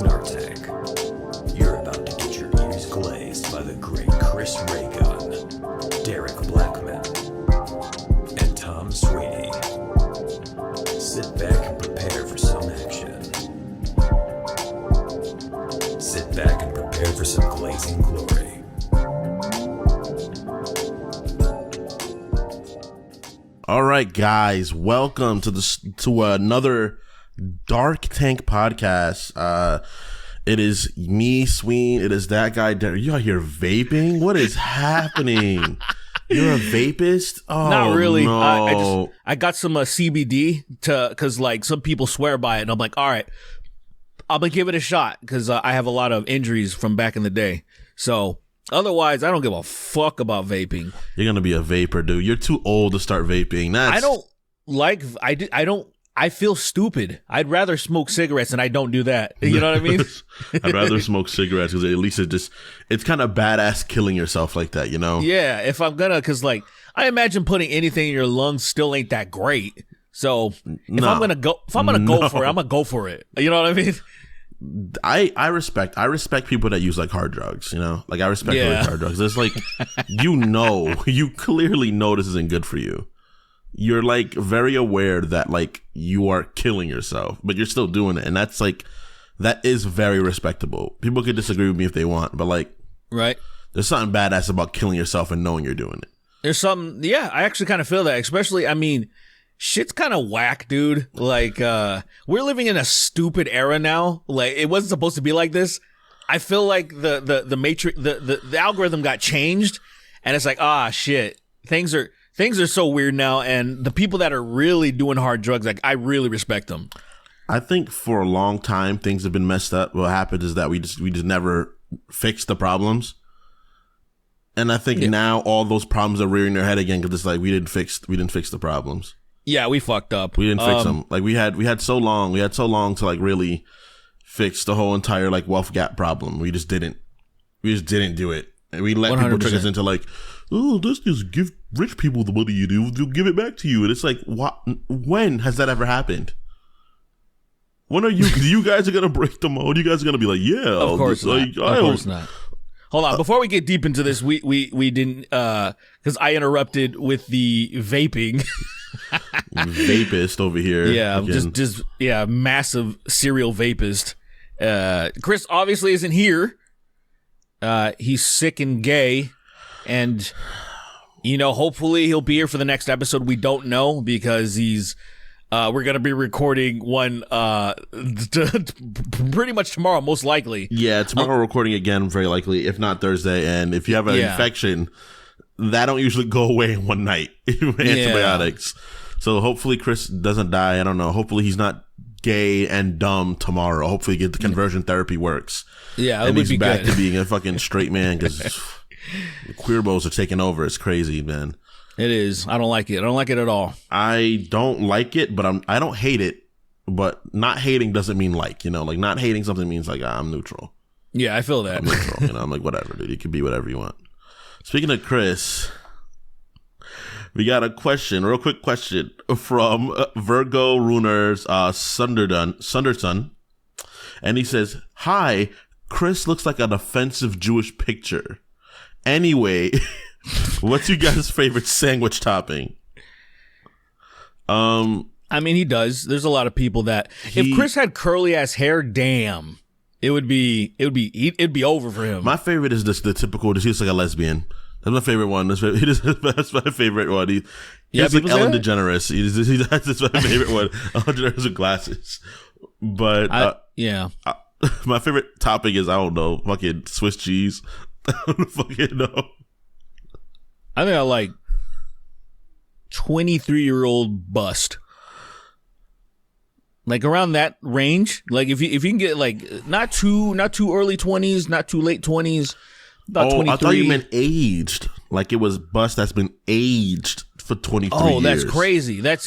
Snark. You're about to get your ears glazed by the great Chris Raygun, Derek Blackman, and Tom Sweeney. Sit back and prepare for some action. Sit back and prepare for some glazing glory. All right, guys, welcome to another Dark Tank podcast. It is me, Sween. It is that guy. You out here vaping? What is happening? You're a vapist? Oh, not really. No. I got some CBD because like some people swear by it, and I'm like, all right, I'm gonna give it a shot because I have a lot of injuries from back in the day. So otherwise, I don't give a fuck about vaping. You're gonna be a vapor, dude. You're too old to start vaping. I feel stupid. I'd rather smoke cigarettes, and I don't do that. You know what I mean? I'd rather smoke cigarettes because at least it's kind of badass killing yourself like that, you know? Yeah, if I'm gonna, because like I imagine putting anything in your lungs still ain't that great. So if I'm gonna go for it, I'm gonna go for it. You know what I mean? I respect people that use like hard drugs, you know? Like I respect hard drugs. It's like you clearly know this isn't good for you. You're like very aware that like you are killing yourself, but you're still doing it. And that's like, that is very respectable. People could disagree with me if they want, but like, right. There's something badass about killing yourself and knowing you're doing it. There's something, yeah, I actually kind of feel that, especially, I mean, shit's kind of whack, dude. Like, we're living in a stupid era now. Like, it wasn't supposed to be like this. I feel like the matrix, the algorithm got changed, and it's like, shit, things are so weird now, and the people that are really doing hard drugs, like, I really respect them. I think for a long time things have been messed up. What happened is that we just never fixed the problems, and I think now all those problems are rearing their head again because it's like we didn't fix the problems. Yeah, we fucked up. We didn't fix them. Like we had so long to like really fix the whole entire like wealth gap problem. We just didn't do it, and we let 100%. People trick us into like, oh, let's just give rich people the money you do, they'll give it back to you. And it's like, what? When has that ever happened? When are you guys are going to break the mold? You guys are going to be like, yeah. Of course not. Of course not. Hold on. Before we get deep into this, we didn't, because I interrupted with the vaping. Vapist over here. Yeah, just massive serial vapist. Chris obviously isn't here. He's sick and gay. And, you know, hopefully he'll be here for the next episode. We don't know because we're going to be recording one pretty much tomorrow, most likely. Yeah, tomorrow we're recording again, very likely, if not Thursday. And if you have an infection, that don't usually go away in one night. Antibiotics. So hopefully Chris doesn't die. I don't know. Hopefully he's not gay and dumb tomorrow. Hopefully the conversion therapy works. Yeah, and he's back to being a fucking straight man because the queerbos are taking over. It's crazy, man. It is. I don't like it. I don't like it at all. I don't like it, but I don't hate it. But not hating doesn't mean like, you know, like not hating something means like I'm neutral. Yeah, I feel that. I'm neutral. You know, I'm like, whatever, dude. You can be whatever you want. Speaking of Chris, we got a real quick question from Virgo Runers Sunderson. And he says, hi, Chris looks like an offensive Jewish picture. Anyway, what's you guys' favorite sandwich topping? I mean, he does. There's a lot of people that if Chris had curly ass hair, damn, it'd be over for him. My favorite is the typical. He looks like a lesbian. That's my favorite one. That's my favorite one. He has like Ellen DeGeneres. That's my favorite one. Ellen DeGeneres with glasses. But my favorite topping is, I don't know, fucking Swiss cheese. I don't fucking know. I think I like 23-year-old bust. Like around that range. Like if you can get like not too early 20s, not too late 20s. About 23. I thought you meant aged. Like it was bust that's been aged for 23 years. Oh, that's crazy. That's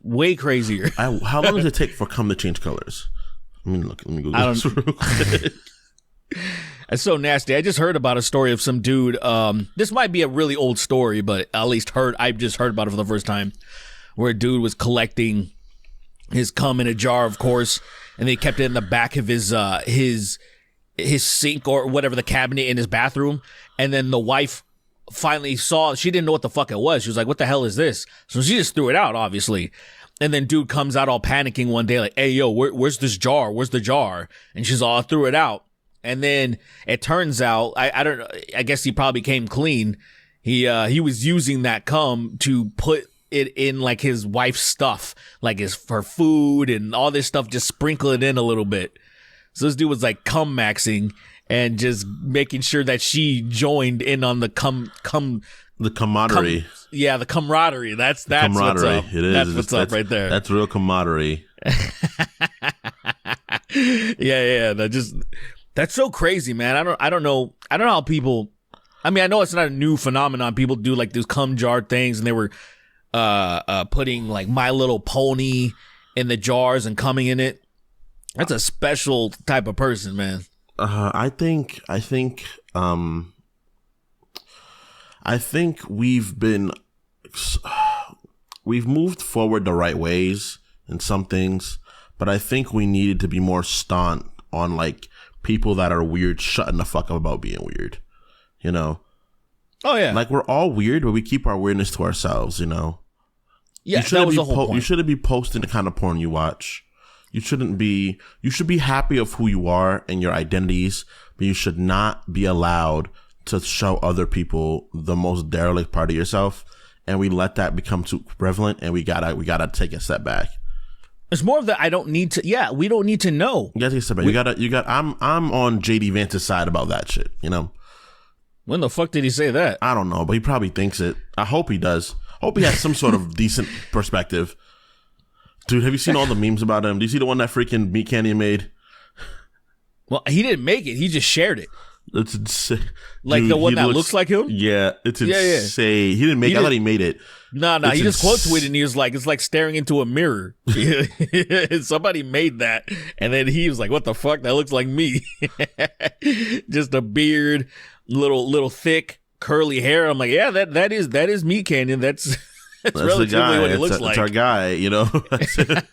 way crazier. How long does it take for cum to change colors? Let me go this real quick. That's so nasty. I just heard about a story of some dude. This might be a really old story, but I've just heard about it for the first time, where a dude was collecting his cum in a jar, of course, and they kept it in the back of his sink or whatever, the cabinet in his bathroom. And then the wife finally saw, she didn't know what the fuck it was. She was like, what the hell is this? So she just threw it out, obviously. And then dude comes out all panicking one day like, hey, yo, where's this jar? Where's the jar? And she's all, threw it out. And then it turns out, I don't know, I guess he probably came clean. He was using that cum to put it in like his wife's stuff, like her food and all this stuff, just sprinkle it in a little bit. So this dude was like cum maxing and just making sure that she joined in on the the camaraderie. The camaraderie. That's what's up. It is. That's what's up right there. That's real camaraderie. Yeah. That's so crazy, man. I don't know how people. I mean, I know it's not a new phenomenon. People do like these cum jar things, and they were putting like My Little Pony in the jars and coming in it. That's a special type of person, man. I think we've moved forward the right ways in some things, but I think we needed to be more staunch on like people that are weird shutting the fuck up about being weird, you know? Oh yeah. Like we're all weird, but we keep our weirdness to ourselves, you know? Yeah, that was the whole point. You shouldn't be posting the kind of porn you watch. You should be happy of who you are and your identities, but you should not be allowed to show other people the most derelict part of yourself. And we let that become too prevalent, and we gotta take a step back. It's more of that we don't need to know. You gotta take a step back. I'm on JD Vance's side about that shit, you know? When the fuck did he say that? I don't know, but he probably thinks it. I hope he does. Hope he has some sort of decent perspective. Dude, have you seen all the memes about him? Do you see the one that freaking Meat Canyon made? Well, he didn't make it. He just shared it. It's insane. Like Dude, the one that looks like him? Yeah, it's insane. He didn't make it. I thought he made it. No, he just quote tweeted and he was like, it's like staring into a mirror. Somebody made that. And then he was like, what the fuck? That looks like me. Just a beard, little thick, curly hair. I'm like, yeah, that is Meat Canyon. That's relatively what he looks like. It's our guy, you know? I thought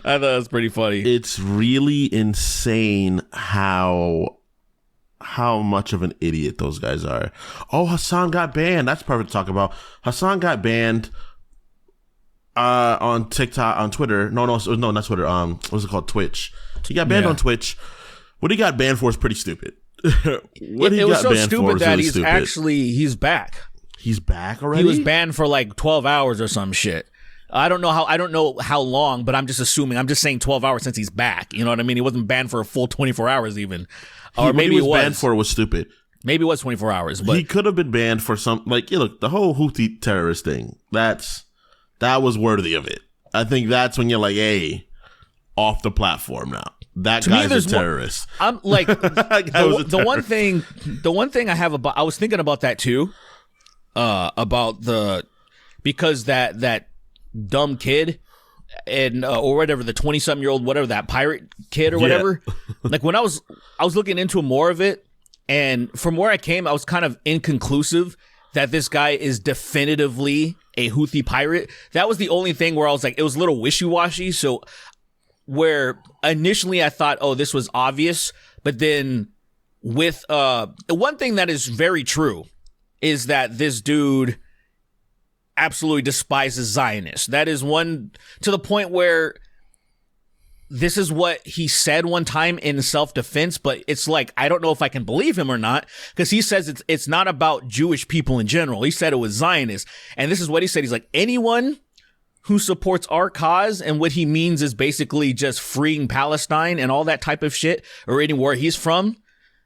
that was pretty funny. It's really insane how much of an idiot those guys are. Oh, Hassan got banned. That's perfect to talk about. Hassan got banned on TikTok, on Twitter. No, not Twitter. What's it called? Twitch. He got banned on Twitch. What he got banned for is pretty stupid. It was so stupid that he's back. He's back already? He was banned for like 12 hours or some shit. I don't know how long, but I'm just assuming. I'm just saying 12 hours since he's back. You know what I mean? He wasn't banned for a full 24 hours even. Or maybe he was banned for was stupid. Maybe it was 24 hours, but he could have been banned for some, like, look, the whole Houthi terrorist thing. That was worthy of it. I think that's when you're like, hey, off the platform now. That guy's a terrorist. I'm like the one thing I have about, I was thinking about that too. Because that dumb kid and or whatever, the 20-something-year-old, whatever, that pirate kid or whatever. Like when I was looking into more of it, and from where I came, I was kind of inconclusive that this guy is definitively a Houthi pirate. That was the only thing where I was like, it was a little wishy-washy. So where initially I thought, oh, this was obvious, but then with one thing that is very true is that this dude absolutely despises Zionists. That is one, to the point where this is what he said one time in self-defense, but it's like, I don't know if I can believe him or not, because he says it's not about Jewish people in general. He said it was Zionists. And this is what he said. He's like, anyone who supports our cause, and what he means is basically just freeing Palestine and all that type of shit, or anywhere he's from,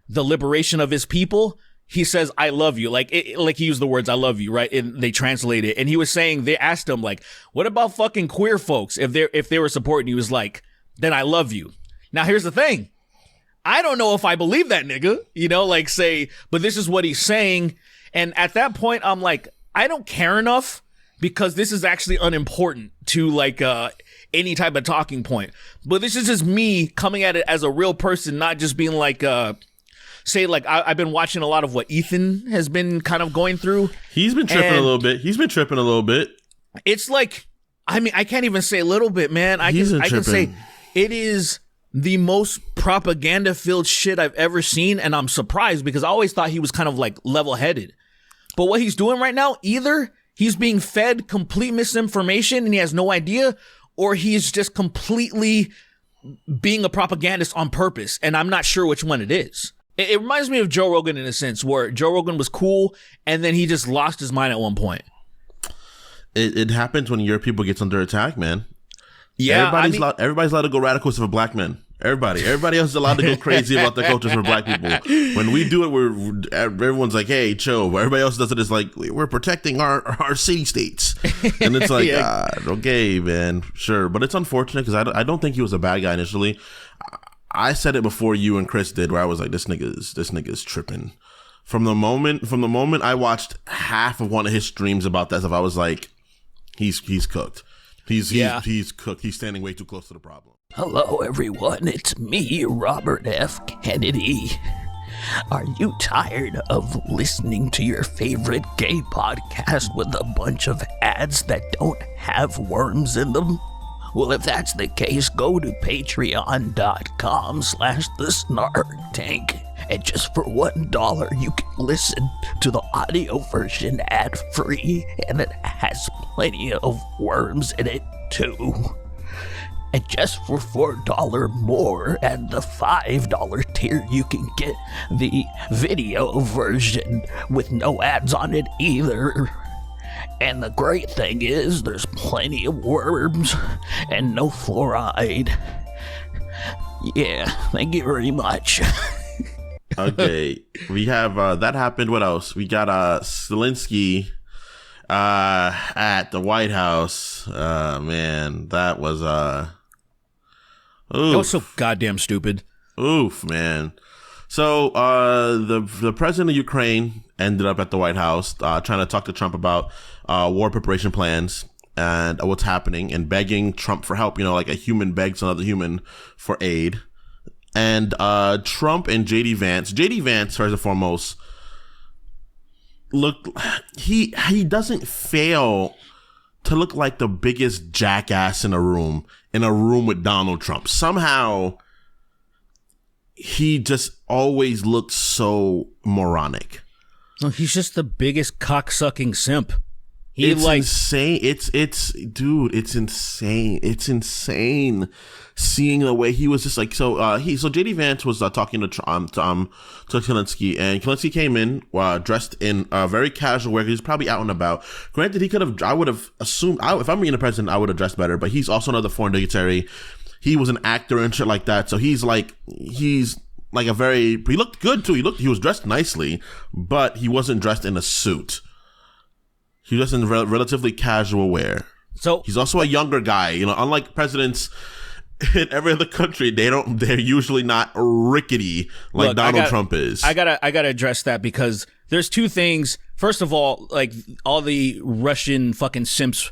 the liberation of his people, he says, I love you. Like he used the words, I love you, right? And they translate it. And he was saying, they asked him, like, what about fucking queer folks? If they were supporting, he was like, then I love you. Now, here's the thing. I don't know if I believe that nigga, you know, like say, but this is what he's saying. And at that point, I'm like, I don't care enough, because this is actually unimportant to like, any type of talking point. But this is just me coming at it as a real person, not just being like, say, like, I've been watching a lot of what Ethan has been kind of going through. He's been tripping a little bit. It's like, I mean, I can't even say a little bit, man. I can say It is the most propaganda-filled shit I've ever seen, and I'm surprised because I always thought he was kind of like level-headed. But what he's doing right now, either he's being fed complete misinformation and he has no idea, or he's just completely being a propagandist on purpose, and I'm not sure which one it is. It reminds me of Joe Rogan in a sense, where Joe Rogan was cool, and then he just lost his mind at one point. It happens when your people gets under attack, man. Yeah, everybody's allowed to go radical for black men. Everybody else is allowed to go crazy about their cultures for black people. When we do it, everyone's like, "Hey, chill." But everybody else does it. It's like we're protecting our city states, and it's like, okay, man, sure. But it's unfortunate because I don't think he was a bad guy initially. I said it before you and Chris did, where I was like, this nigga's tripping. From the moment I watched half of one of his streams about that stuff, I was like, he's cooked. He's cooked. He's standing way too close to the problem. Hello, everyone. It's me, Robert F. Kennedy. Are you tired of listening to your favorite gay podcast with a bunch of ads that don't have worms in them? Well, if that's the case, go to patreon.com/thesnarktank. And just for $1, you can listen to the audio version ad-free, and it has plenty of worms in it, too. And just for $4 more and the $5 tier, you can get the video version with no ads on it either. And the great thing is, there's plenty of worms and no fluoride. Yeah, thank you very much. Okay, we have that happened. What else? We got Zelensky at the White House. Man, that was that was so goddamn stupid. Oof, man. So the president of Ukraine ended up at the White House trying to talk to Trump about war preparation plans and what's happening, and begging Trump for help, like a human begs another human for aid. And Trump and JD Vance, first and foremost, look, he doesn't fail to look like the biggest jackass in a room with Donald Trump. Somehow he just always looks so moronic. No, he's just the biggest cocksucking simp. It's insane. It's insane. It's insane seeing the way he was just like, so JD Vance was talking to Zelensky, and Zelensky came in dressed in very casual wear. He's probably out and about. Granted, I would have assumed, if I'm being the president, I would have dressed better, but he's also another foreign dignitary. He was an actor and shit like that. So he's like he looked good too. He was dressed nicely, but he wasn't dressed in a suit. He was in relatively casual wear. So he's also a younger guy. Unlike presidents in every other country, they're usually not rickety like Donald Trump is. I gotta address that because there's two things. First of all, like all the Russian fucking simps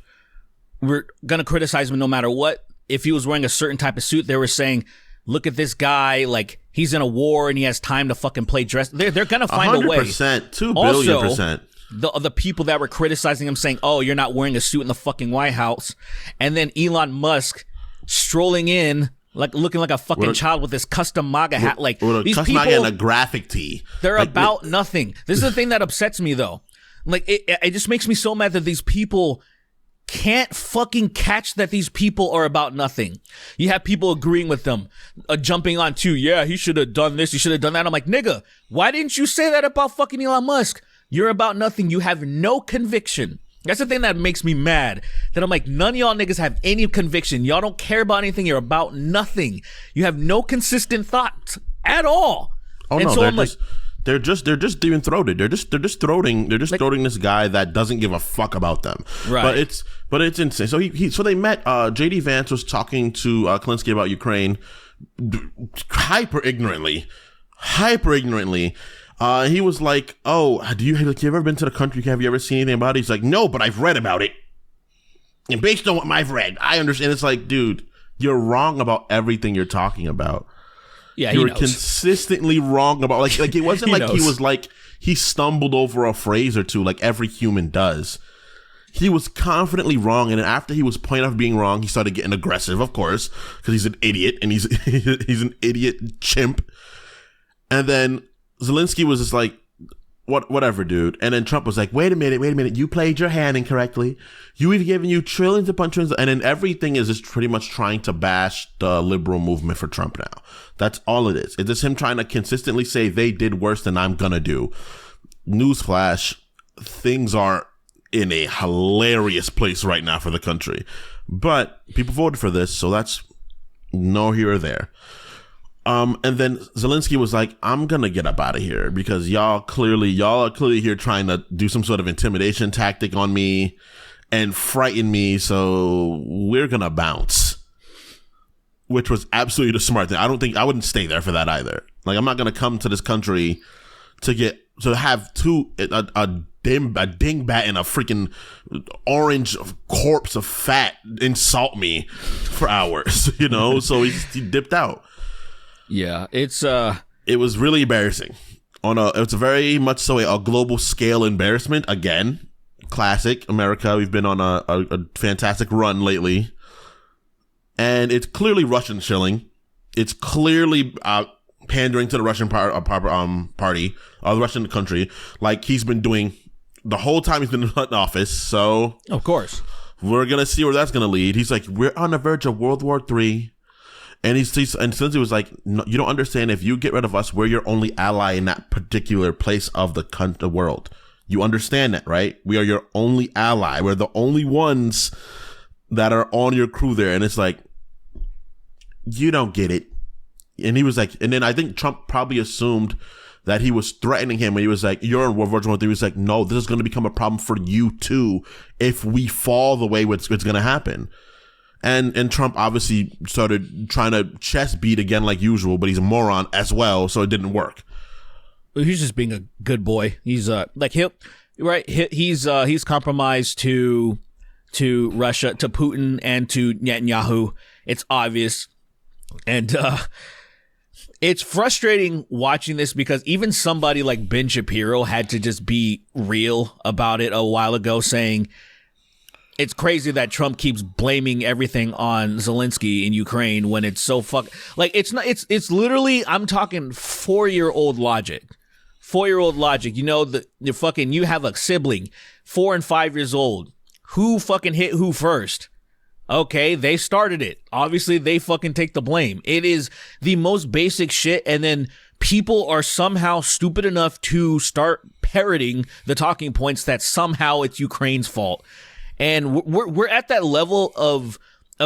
were gonna criticize him no matter what. If he was wearing a certain type of suit, they were saying, look at this guy, like he's in a war and he has time to fucking play dress. They're gonna find a way. 100%, 2 billion percent. The people that were criticizing him saying, oh, you're not wearing a suit in the fucking White House. And then Elon Musk strolling in, like looking like a fucking child with this custom MAGA hat. Like these people and a graphic tee. They're about nothing. This is the thing that upsets me though. Like it just makes me so mad that these people can't fucking catch that these people are about nothing. You have people agreeing with them, jumping on too. Yeah, he should have done this. He should have done that. I'm like, nigga, why didn't you say that about fucking Elon Musk? You're about nothing. You have no conviction. That's the thing that makes me mad. That I'm like, none of y'all niggas have any conviction. Y'all don't care about anything. You're about nothing. You have no consistent thoughts at all. Oh and no, so they're just being throated. They're just throating this guy that doesn't give a fuck about them. Right. But it's insane. So so they met. JD Vance was talking to Zelensky about Ukraine, hyper ignorantly. He was like, "Oh, have you ever been to the country? Have you ever seen anything about it?" He's like, "No, but I've read about it, and based on what I've read, I understand." It's like, dude, you're wrong about everything you're talking about. Yeah, you're consistently wrong about like it wasn't like he was like he stumbled over a phrase or two like every human does. he was confidently wrong, and then after he was pointed out for being wrong, he started getting aggressive, of course, because he's an idiot, and he's an idiot chimp. And then Zelensky was just like, whatever, dude. And then Trump was like, wait a minute, you played your hand incorrectly. We've given you trillions upon trillions. And then everything is just pretty much trying to bash the liberal movement for Trump now. That's all it is. It's just him trying to consistently say they did worse than I'm gonna do. Newsflash, things are in a hilarious place right now for the country. But people voted for this, so that's no here or there. And then Zelensky was like, I'm gonna get up out of here because y'all are clearly here trying to do some sort of intimidation tactic on me and frighten me, so we're gonna bounce. Which was absolutely the smart thing. I wouldn't stay there for that either. Like, I'm not gonna come to this country to have a dingbat and a freaking orange corpse of fat insult me for hours, you know? So he dipped out. Yeah, it was really embarrassing. It's a very much so a global scale embarrassment. Again, classic America. We've been on a fantastic run lately, and it's clearly Russian shilling. It's clearly pandering to the Russian party, the Russian country, like he's been doing the whole time he's been in office. So of course we're gonna see where that's gonna lead. He's like, we're on the verge of World War III. And since he was like, no, you don't understand. If you get rid of us, we're your only ally in that particular place of the world. You understand that, right? We are your only ally. We're the only ones that are on your crew there. And it's like, you don't get it. And he was like, and then I think Trump probably assumed that he was threatening him. And he was like, you're in World War III. He was like, no, this is going to become a problem for you too if we fall the way it's going to happen. And Trump obviously started trying to chest beat again like usual, but he's a moron as well, so it didn't work. He's just being a good boy. He's he's compromised to Russia, to Putin, and to Netanyahu. It's obvious, and it's frustrating watching this because even somebody like Ben Shapiro had to just be real about it a while ago, saying it's crazy that Trump keeps blaming everything on Zelensky in Ukraine when it's so it's literally, I'm talking 4-year-old logic. 4-year-old logic. You know, you have a sibling, 4 and 5 years old. Who fucking hit who first? Okay, they started it. Obviously, they fucking take the blame. It is the most basic shit, and then people are somehow stupid enough to start parroting the talking points that somehow it's Ukraine's fault. And we're at that level of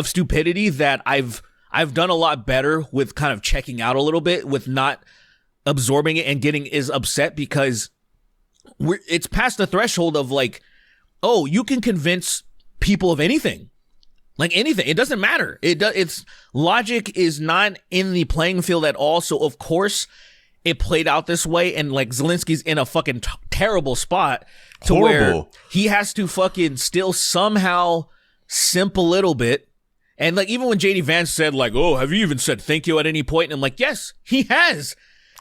stupidity that I've done a lot better with kind of checking out a little bit, with not absorbing it and getting as upset, because it's past the threshold of like, oh, you can convince people of anything. Like anything. It doesn't matter. It's logic is not in the playing field at all. So of course it played out this way, and like Zelensky's in a fucking terrible spot to where he has to fucking still somehow simp a little bit. And like, even when JD Vance said like, oh, have you even said thank you at any point? And I'm like, yes, he has.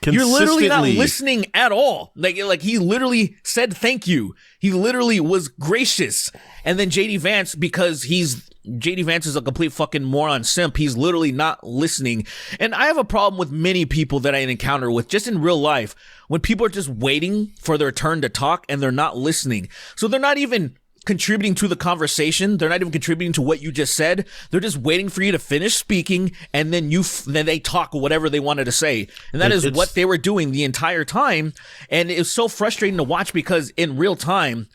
You're literally not listening at all. Like he literally said thank you. He literally was gracious. And then JD Vance, because JD Vance is a complete fucking moron simp, he's literally not listening. And I have a problem with many people that I encounter with just in real life, when people are just waiting for their turn to talk and they're not listening. So they're not even contributing to the conversation. They're not even contributing to what you just said. They're just waiting for you to finish speaking, and then then they talk whatever they wanted to say. And that is what they were doing the entire time. And it's so frustrating to watch, because in real time,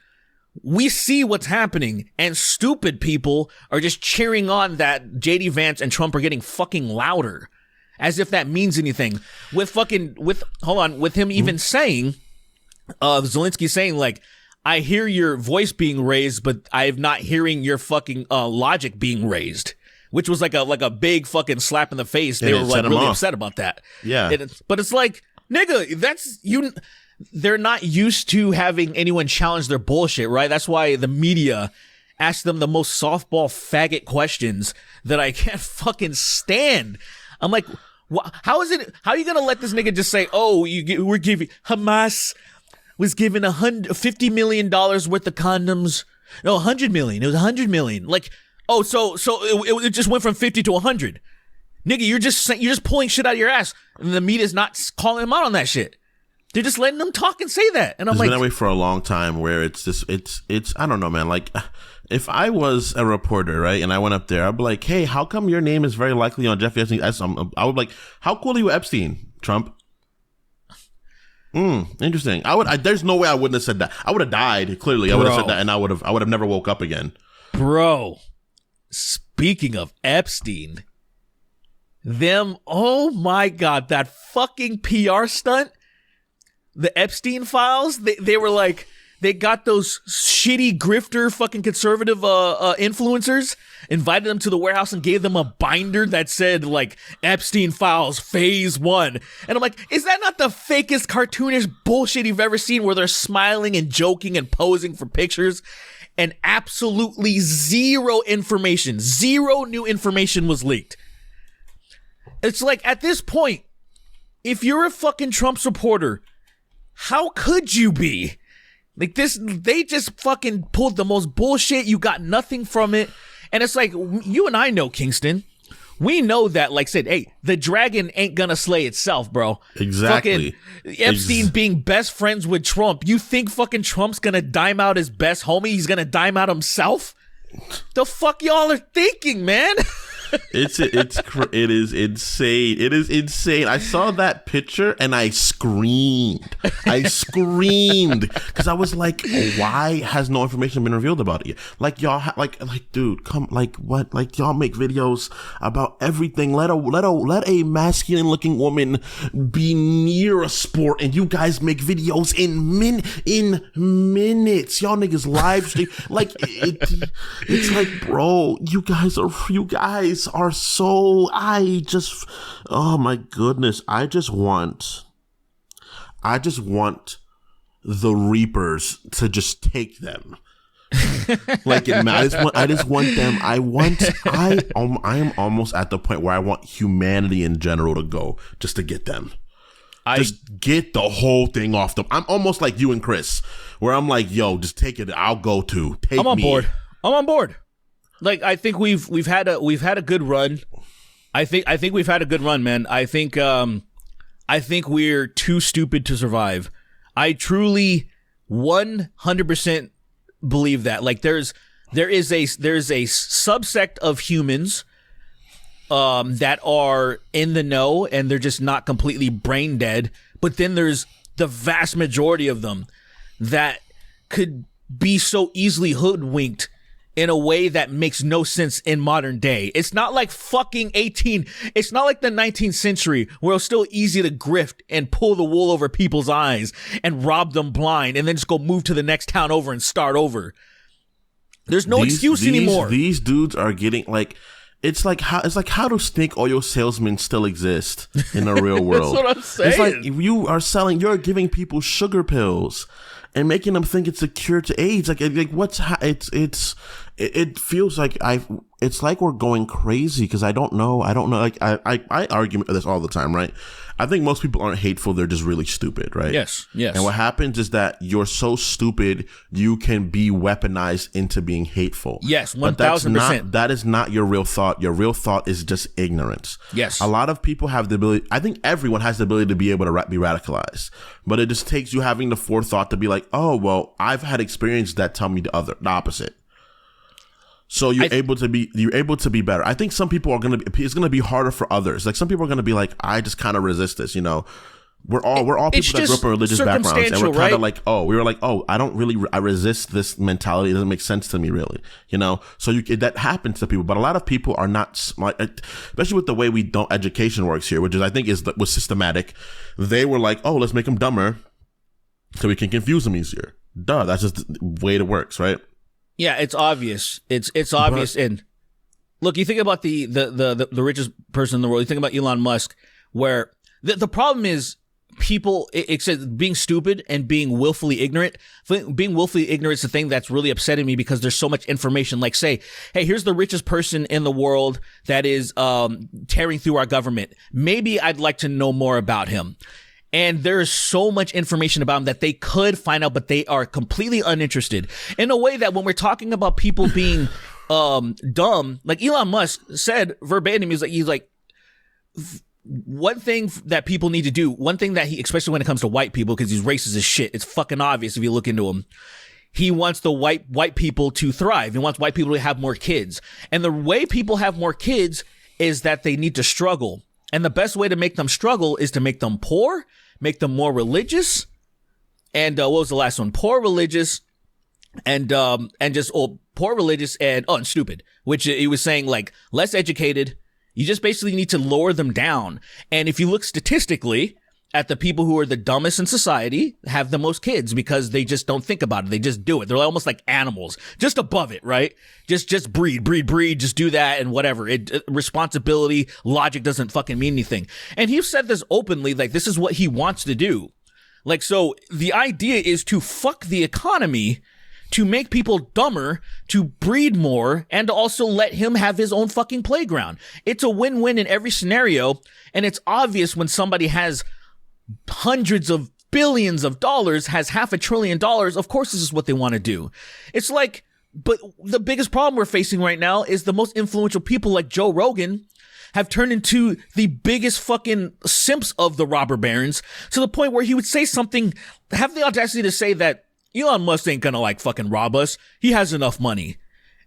we see what's happening, and stupid people are just cheering on that JD Vance and Trump are getting fucking louder, as if that means anything. With him even saying, Zelensky saying like, I hear your voice being raised, but I'm not hearing your fucking logic being raised, which was like a big fucking slap in the face. They were like really upset about that. Yeah. But it's like, nigga, that's you. They're not used to having anyone challenge their bullshit, right? That's why the media asks them the most softball faggot questions that I can't fucking stand. I'm like, how are you going to let this nigga just say, oh, we're giving Hamas was given $50 million worth of condoms No, 100 million. It was 100 million. Like, oh, so it just went from 50 to 100. Nigga, you're just pulling shit out of your ass, and the media's not calling him out on that shit. They're just letting them talk and say that. And I'm like, it's been that way for a long time. Where it's I don't know, man. Like, if I was a reporter, right, and I went up there, I'd be like, hey, how come your name is very likely on Jeffrey Epstein? I would be like, how cool are you, Epstein, Trump? Interesting. There's no way I wouldn't have said that. I would have died. Clearly, I would have said that, and I would have never woke up again. Bro, speaking of Epstein, oh my God, that fucking PR stunt. The Epstein files, they were like, they got those shitty grifter fucking conservative influencers, invited them to the warehouse and gave them a binder that said like Epstein files phase 1. And I'm like, is that not the fakest cartoonish bullshit you've ever seen, where they're smiling and joking and posing for pictures, and absolutely zero new information was leaked? It's like, at this point, if you're a fucking Trump supporter, how could you be? Like this, they just fucking pulled the most bullshit. You got nothing from it. And it's like, you and I know, Kingston. We know that, like I said, hey, the dragon ain't gonna slay itself, bro. Exactly. Fucking Epstein being best friends with Trump. You think fucking Trump's gonna dime out his best homie? He's gonna dime out himself? The fuck y'all are thinking, man? It is insane. It is insane. I saw that picture and I screamed. Because I was like, why has no information been revealed about it? Like, y'all, like, dude, come, like, what? Like, y'all make videos about everything. Let a masculine looking woman be near a sport, and you guys make videos in minutes. Y'all niggas live stream. Like, it's like, bro, you guys are so, oh my goodness, I just want the Reapers to just take them. Like, I just want them. I am almost at the point where I want humanity in general to go just to get them. Just get the whole thing off them. I'm almost like you and Chris, where I'm like, yo, just take it. I'll go to. I'm on board. Like, I think we've had a good run. I think we've had a good run, man. I think we're too stupid to survive. I truly 100% believe that. Like, there is a subsect of humans that are in the know, and they're just not completely brain dead. But then there's the vast majority of them that could be so easily hoodwinked in a way that makes no sense in modern day. It's not like it's not like the 19th century where it was still easy to grift and pull the wool over people's eyes and rob them blind and then just go move to the next town over and start over. There's no excuse anymore. These dudes are getting like, it's like how do snake oil salesmen still exist in the real world? That's what I'm saying. It's like you're giving people sugar pills and making them think it's a cure to AIDS. It feels like it's like we're going crazy, because I don't know. Like, I argue this all the time, right? I think most people aren't hateful. They're just really stupid, right? Yes. And what happens is that you're so stupid, you can be weaponized into being hateful. Yes, 1,000%. That is not your real thought. Your real thought is just ignorance. Yes. A lot of people have the ability. I think everyone has the ability to be able to be radicalized, but it just takes you having the forethought to be like, oh, well, I've had experience that tell me the opposite. So you're able to be better. I think some people it's gonna be harder for others. Like, some people are gonna be like, I just kind of resist this, you know. We're all people that grew up in religious backgrounds, and we're kind of like, I resist this mentality. It doesn't make sense to me, really, you know. So that happens to people, but a lot of people are not smart, especially with the way education works here, which is, I think, was systematic. They were like, oh, let's make them dumber so we can confuse them easier. Duh, that's just the way it works, right? Yeah, it's obvious. It's obvious. And look, you think about the richest person in the world. You think about Elon Musk, where the problem is people, except being stupid and being willfully ignorant. Being willfully ignorant is the thing that's really upsetting me, because there's so much information. Like, say, hey, here's the richest person in the world that is tearing through our government. Maybe I'd like to know more about him. And there is so much information about him that they could find out, but they are completely uninterested. In a way that when we're talking about people being dumb, like Elon Musk said verbatim, he's like, one thing that people need to do, one thing that he, especially when it comes to white people, because he's racist as shit, it's fucking obvious if you look into him. He wants the white people to thrive. He wants white people to have more kids. And the way people have more kids is that they need to struggle. And the best way to make them struggle is to make them poor, make them more religious. And what was the last one? Poor, religious, and poor, religious, and stupid. Which he was saying, like, less educated. You just basically need to lower them down. And if you look statistically at the people who are the dumbest in society, have the most kids because they just don't think about it. They just do it. They're almost like animals, just above it, right? Just breed, just do that and whatever. Responsibility, logic doesn't fucking mean anything. And he said this openly, like this is what he wants to do. Like, so the idea is to fuck the economy, to make people dumber, to breed more, and to also let him have his own fucking playground. It's a win-win in every scenario, and it's obvious when somebody has hundreds of billions of dollars, has $500 billion, of course this is what they want to do. It's like, but the biggest problem we're facing right now is the most influential people like Joe Rogan have turned into the biggest fucking simps of the robber barons, to the point where he would say something, have the audacity to say that Elon Musk ain't gonna like fucking rob us. He has enough money.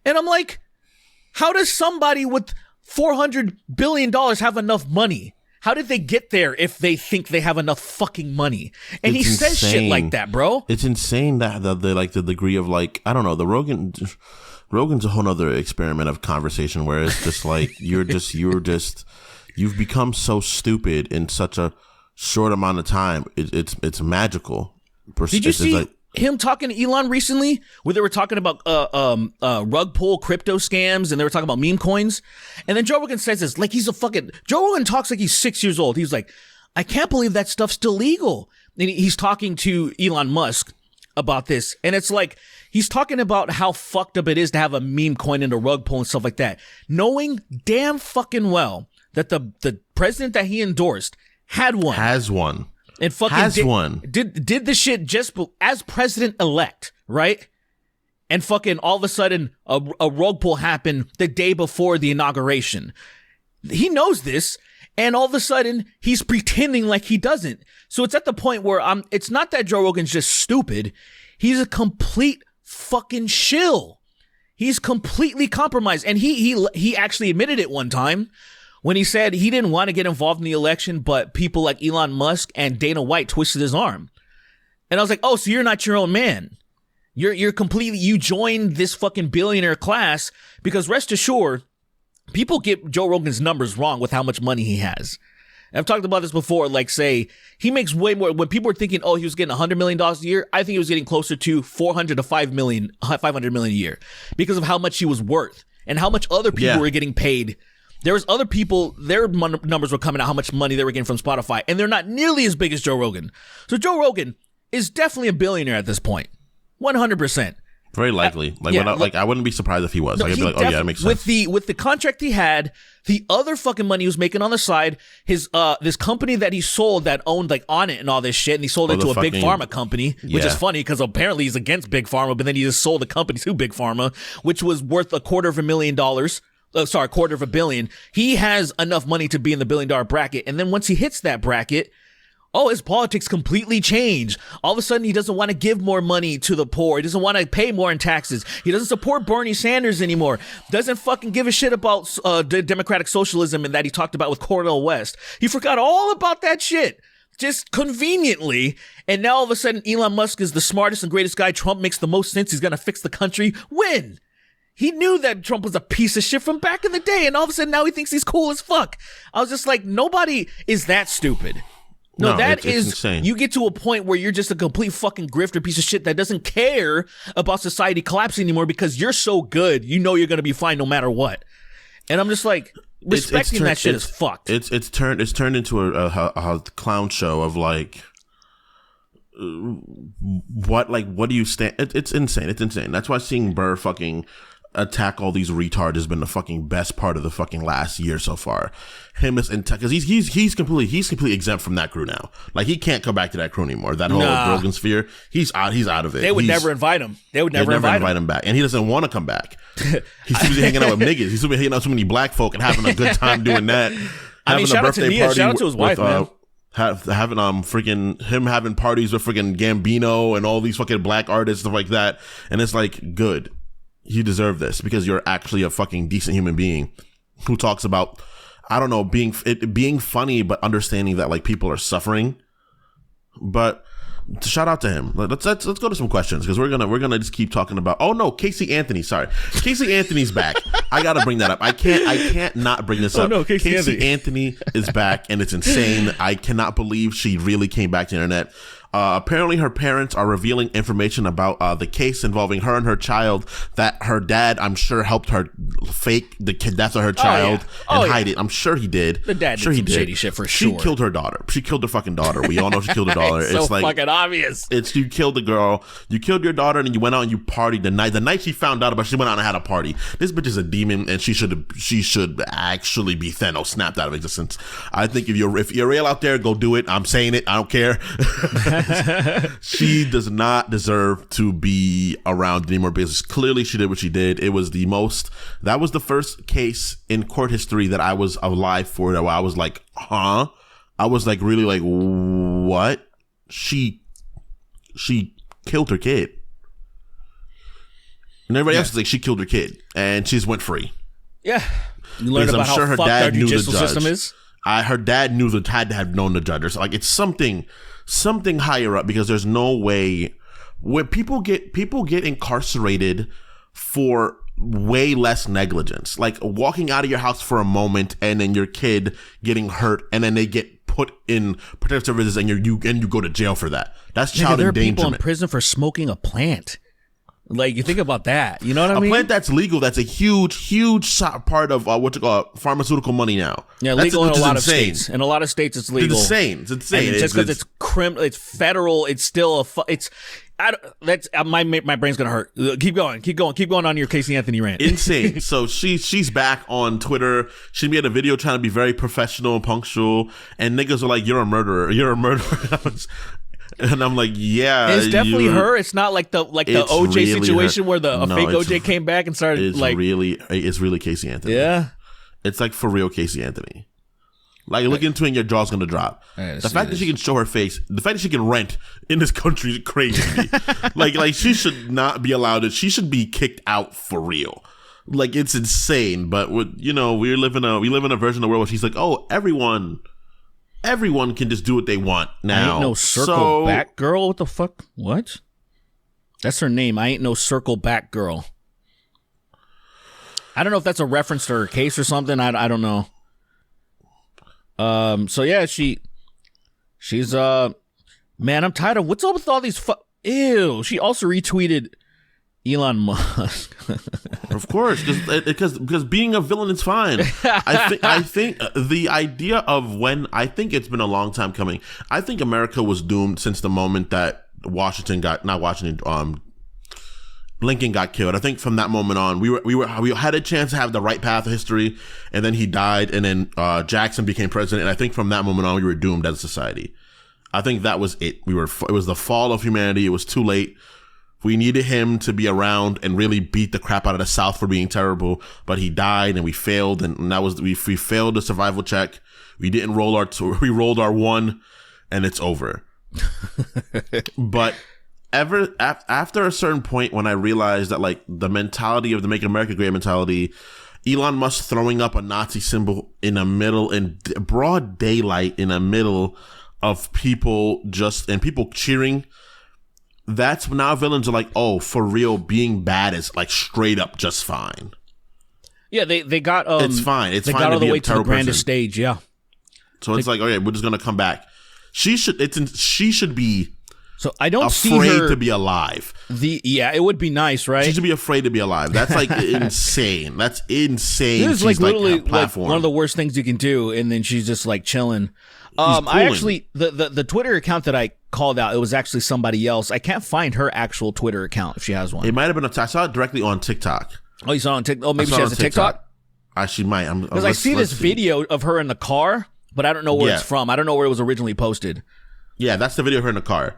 And I'm like, how does somebody with $400 billion have enough money? How did they get there if they think they have enough fucking money? And It's he says shit insane. like that, bro. It's insane that the degree of, like, I don't know, Rogan's a whole other experiment of conversation where it's just like you've become so stupid in such a short amount of time. It's magical. Did you see him talking to Elon recently, where they were talking about rug pull crypto scams, and they were talking about meme coins? And then Joe Rogan says this, like Joe Rogan talks like he's 6 years old. He's like, I can't believe that stuff's still legal. And he's talking to Elon Musk about this, and it's like he's talking about how fucked up it is to have a meme coin and a rug pull and stuff like that, knowing damn fucking well that the president that he endorsed has one. And fucking did the shit just as president-elect, right? And fucking all of a sudden a rug pull happened the day before the inauguration. He knows this, and all of a sudden he's pretending like he doesn't. So it's at the point where it's not that Joe Rogan's just stupid. He's a complete fucking shill. He's completely compromised. And he actually admitted it one time, when he said he didn't want to get involved in the election, but people like Elon Musk and Dana White twisted his arm. And I was like, oh, so you're not your own man. You joined this fucking billionaire class, because rest assured, people get Joe Rogan's numbers wrong with how much money he has. And I've talked about this before, like, say, he makes way more. When people were thinking, oh, he was getting $100 million a year, I think he was getting closer to $400 to $500 million a year, because of how much he was worth and how much other people were getting paid. There was other people, their numbers were coming out, how much money they were getting from Spotify, and they're not nearly as big as Joe Rogan. So Joe Rogan is definitely a billionaire at this point. 100%. Very likely. I wouldn't be surprised if he was. No, I'd be like, oh yeah, that makes sense. With the contract he had, the other fucking money he was making on the side, his this company that he sold that owned like On It and all this shit, and he sold it to a big pharma company, which is funny because apparently he's against big pharma, but then he just sold the company to big pharma, which was worth $250,000. $250 million. He has enough money to be in the $1 billion bracket. And then once he hits that bracket, his politics completely change. All of a sudden, he doesn't want to give more money to the poor. He doesn't want to pay more in taxes. He doesn't support Bernie Sanders anymore. Doesn't fucking give a shit about democratic socialism and that he talked about with Cornel West. He forgot all about that shit. Just conveniently. And now all of a sudden, Elon Musk is the smartest and greatest guy. Trump makes the most sense. He's going to fix the country. When? He knew that Trump was a piece of shit from back in the day, and all of a sudden now he thinks he's cool as fuck. I was just like, nobody is that stupid. No, it's insane. You get to a point where you're just a complete fucking grifter piece of shit that doesn't care about society collapsing anymore because you're so good, you know you're going to be fine no matter what. And I'm just like, respecting that shit is fucked. It's turned into a clown show of like, what do you stand? It's insane. It's insane. That's why seeing Burr fucking attack all these retards has been the fucking best part of the fucking last year so far. Him as because he's completely exempt from that crew now. Like he can't come back to that crew anymore. That whole Rogan sphere, he's out of it. They would never invite him. They would never invite him back, and he doesn't want to come back. He's too busy hanging out with niggas. He's too busy hanging out with too many black folk and having a good time doing that. I mean, shout out to Nia. Shout out to his wife, man. Having freaking him having parties with freaking Gambino and all these fucking black artists, stuff like that, and it's like, good, you deserve this because you're actually a fucking decent human being who talks about, I don't know, being funny but understanding that like people are suffering. But shout out to him. Let's go to some questions because we're gonna just keep talking about. Oh no, Casey Anthony. Sorry, Casey Anthony's back. I gotta bring that up. I can't not bring this up. No, Casey Anthony is back, and it's insane. I cannot believe she really came back to the internet. Apparently, her parents are revealing information about the case involving her and her child that her dad, I'm sure, helped her fake the death of her child and hide it. I'm sure he did. The dad did some shady shit for sure. She killed her daughter. She killed her fucking daughter. We all know she killed her daughter. It's like fucking obvious. It's you killed the girl. You killed your daughter, and you went out and you partied the night she found out about it, she went out and had a party. This bitch is a demon, and she should actually be Thanos snapped out of existence. I think if you're real out there, go do it. I'm saying it. I don't care. She does not deserve to be around anymore because clearly she did what she did. That was the first case in court history that I was alive for that I was like, huh? I was like really like, what? She killed her kid. And everybody else is like, she killed her kid and she just went free. Yeah. You learned about how fucked our judicial system is? Her dad had to have known the judge. So like it's something higher up because there's no way where people get incarcerated for way less negligence, like walking out of your house for a moment and then your kid getting hurt and then they get put in protective services and you go to jail for that. That's child endangerment. There are people in prison for smoking a plant. Like, you think about that. You know what I mean? A plant that's legal, that's a huge part of what you call pharmaceutical money now. Yeah, legal in a lot of states. In a lot of states, it's legal. It's insane. And just because it's federal, it's still my brain's gonna hurt. Keep going on your Casey Anthony rant. Insane. So she's back on Twitter. She made a video trying to be very professional and punctual, and niggas are like, "You're a murderer. You're a murderer." And I'm like, yeah, it's definitely her. It's not like the OJ really situation her. Where a fake OJ came back and started it's really Casey Anthony. Yeah, it's like for real Casey Anthony. Like look into it and your jaw's gonna drop. The fact that she can show her face, the fact that she can rent in this country is crazy to me. like she should not be allowed to. She should be kicked out for real. Like it's insane. But we live in a version of the world where she's like, oh, everyone can just do what they want now. I ain't no circle back girl. What the fuck? What? That's her name. I ain't no circle back girl. I don't know if that's a reference to her case or something. I don't know. So yeah, she's man, I'm tired of what's up with all these ew. She also retweeted Elon Musk. Of course, because being a villain is fine. I think the idea of I think it's been a long time coming. I think America was doomed since the moment that Lincoln got killed. I think from that moment on, we had a chance to have the right path of history, and then he died, and then Jackson became president. And I think from that moment on, we were doomed as a society. I think that was it. It was the fall of humanity. It was too late. We needed him to be around and really beat the crap out of the South for being terrible, but he died and we failed, and that was we failed the survival check. We didn't roll we rolled our one, and it's over. But after a certain point, when I realized that like the mentality of the Make America Great mentality, Elon Musk throwing up a Nazi symbol in broad daylight in the middle of people and people cheering. That's now villains are like, oh, for real, being bad is like straight up just fine. Yeah, they got it's fine. It's they fine got all to the be way a to the terrible grandest person. stage. Yeah. So it's like, okay, we're just gonna come back. She should be. So I don't afraid see her to be alive. It would be nice, right? She should be afraid to be alive. That's like insane. That's insane. This is like literally like one of the worst things you can do, and then she's just like chilling. I actually the Twitter account that I called out, it was actually somebody else. I can't find her actual Twitter account if she has one. It might have been I saw it directly on TikTok. Oh, you saw it on TikTok? Oh, maybe she has a TikTok? She might. Because I see this video of her in the car, but I don't know where it's from. I don't know where it was originally posted. Yeah, that's the video of her in the car.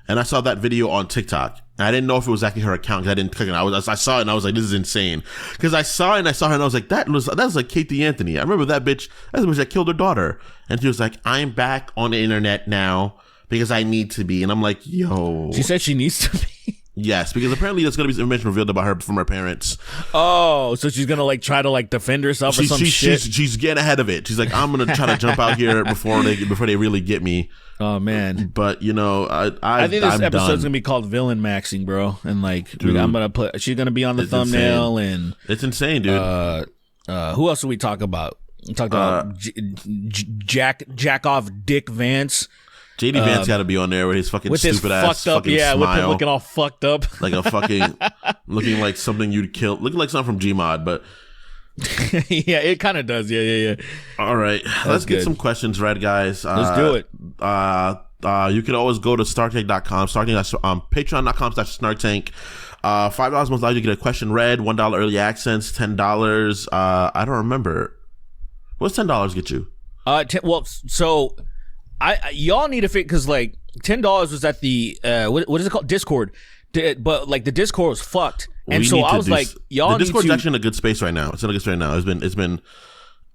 And I saw that video on TikTok. And I didn't know if it was actually her account because I didn't click it. I saw it and I was like, this is insane. Because I saw it and I saw her and I was like, that was like Katie Anthony. I remember that bitch. That's the bitch that killed her daughter. And she was like, I'm back on the internet now because I need to be. And I'm like, yo. She said she needs to be. Yes, because apparently there's going to be some information revealed about her from her parents. Oh, so she's going to like try to like defend herself or some shit? She's getting ahead of it. She's like, I'm going to try to jump out here before they really get me. Oh, man. But, you know, I think this episode's going to be called Villain Maxing, bro. And like, dude, she's going to be on the thumbnail. Insane. And it's insane, dude. Who else do we talk about? We talked about Jack off Dick Vance. JD Vance got to be on there with his fucking stupid ass fucking smile. With him looking all fucked up. Like a fucking, looking like something you'd kill. Looking like something from Gmod, but. Yeah, it kind of does. Yeah. All right. Let's get some questions read, guys. Let's do it. You can always go to StarkTank.com, patreon.com/SnarkTank. $5 a month allows you to get a question read, $1 early access, $10. I don't remember. What's $10 get you? Y'all need to figure, because like $10 was at the what is it called, Discord, but like the Discord was fucked, and so I was like, y'all the Discord's need to, actually in a good space right now. It's in a good space right now.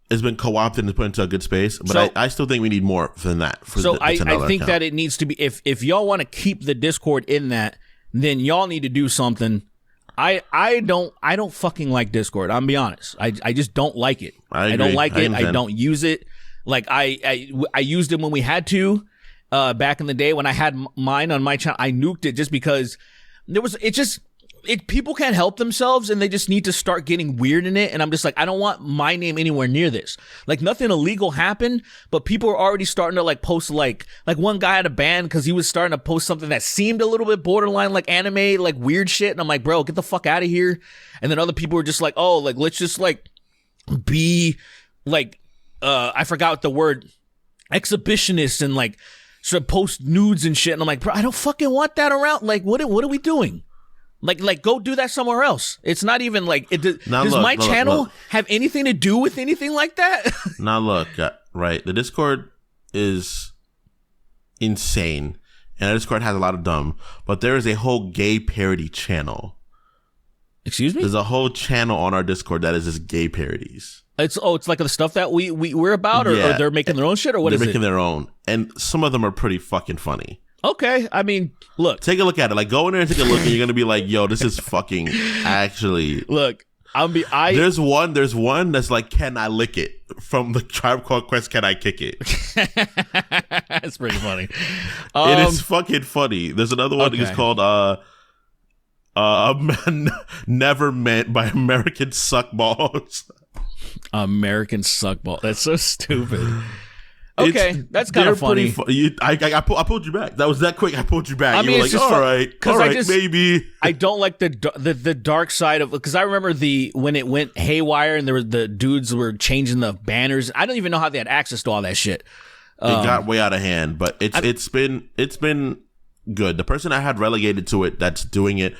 It's been co-opted and put into a good space, but I still think we need more than that. I think that it needs to be, if y'all want to keep the Discord in that, then y'all need to do something. I don't fucking like Discord. I'm gonna be honest. I just don't like it. I don't like it. I don't use it. Like I used it when we had to, back in the day when I had mine on my channel. I nuked it just because people can't help themselves and they just need to start getting weird in it. And I'm just like, I don't want my name anywhere near this. Like nothing illegal happened, but people are already starting to like post like one guy had a ban because he was starting to post something that seemed a little bit borderline like anime, like weird shit. And I'm like, bro, get the fuck out of here. And then other people were just like, oh, like let's just like be like, I forgot the word, exhibitionist, and like sort of post nudes and shit. And I'm like, bro, I don't fucking want that around. Like, what are we doing? Like go do that somewhere else. It's not even like does my channel have anything to do with anything like that? Now look, right. The Discord is insane, and the Discord has a lot of dumb. But there is a whole gay parody channel. Excuse me? There's a whole channel on our Discord that is just gay parodies. It's like the stuff that we're about, or they're making their own shit, or what is it? They're making their own, and some of them are pretty fucking funny. Okay, I mean, look, take a look at it. Like, go in there and take a look, and you're gonna be like, "Yo, this is fucking actually." Look, There's one that's like, "Can I lick it?" From the Tribe Called Quest. Can I kick it? That's pretty funny. It is fucking funny. There's another one that's called "Never Meant" by American Suckballs. American Suckball. That's so stupid. Okay, that's kind of funny. I pulled you back. That was that quick. I pulled you back. I mean, you were like, all right, maybe. I don't like the dark side of, because I remember when it went haywire and the dudes were changing the banners. I don't even know how they had access to all that shit. It got way out of hand, but it's been good. The person I had relegated to it that's doing it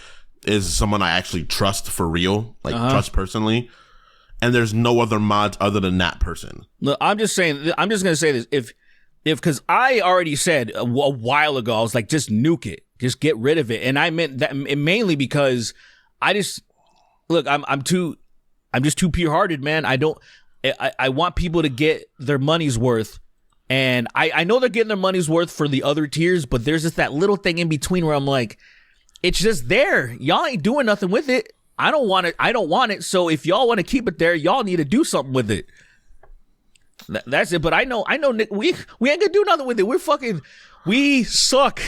is someone I actually trust for real, like trust personally. And there's no other mods other than that person. Look, I'm just going to say this. If because I already said a while ago, I was like, just nuke it. Just get rid of it. And I meant that mainly because I'm just too pure hearted, man. I want people to get their money's worth. And I know they're getting their money's worth for the other tiers, but there's just that little thing in between where I'm like, it's just there. Y'all ain't doing nothing with it. I don't want it. So if y'all want to keep it there, y'all need to do something with it. That's it. But I know, Nick, we ain't gonna do nothing with it. We suck.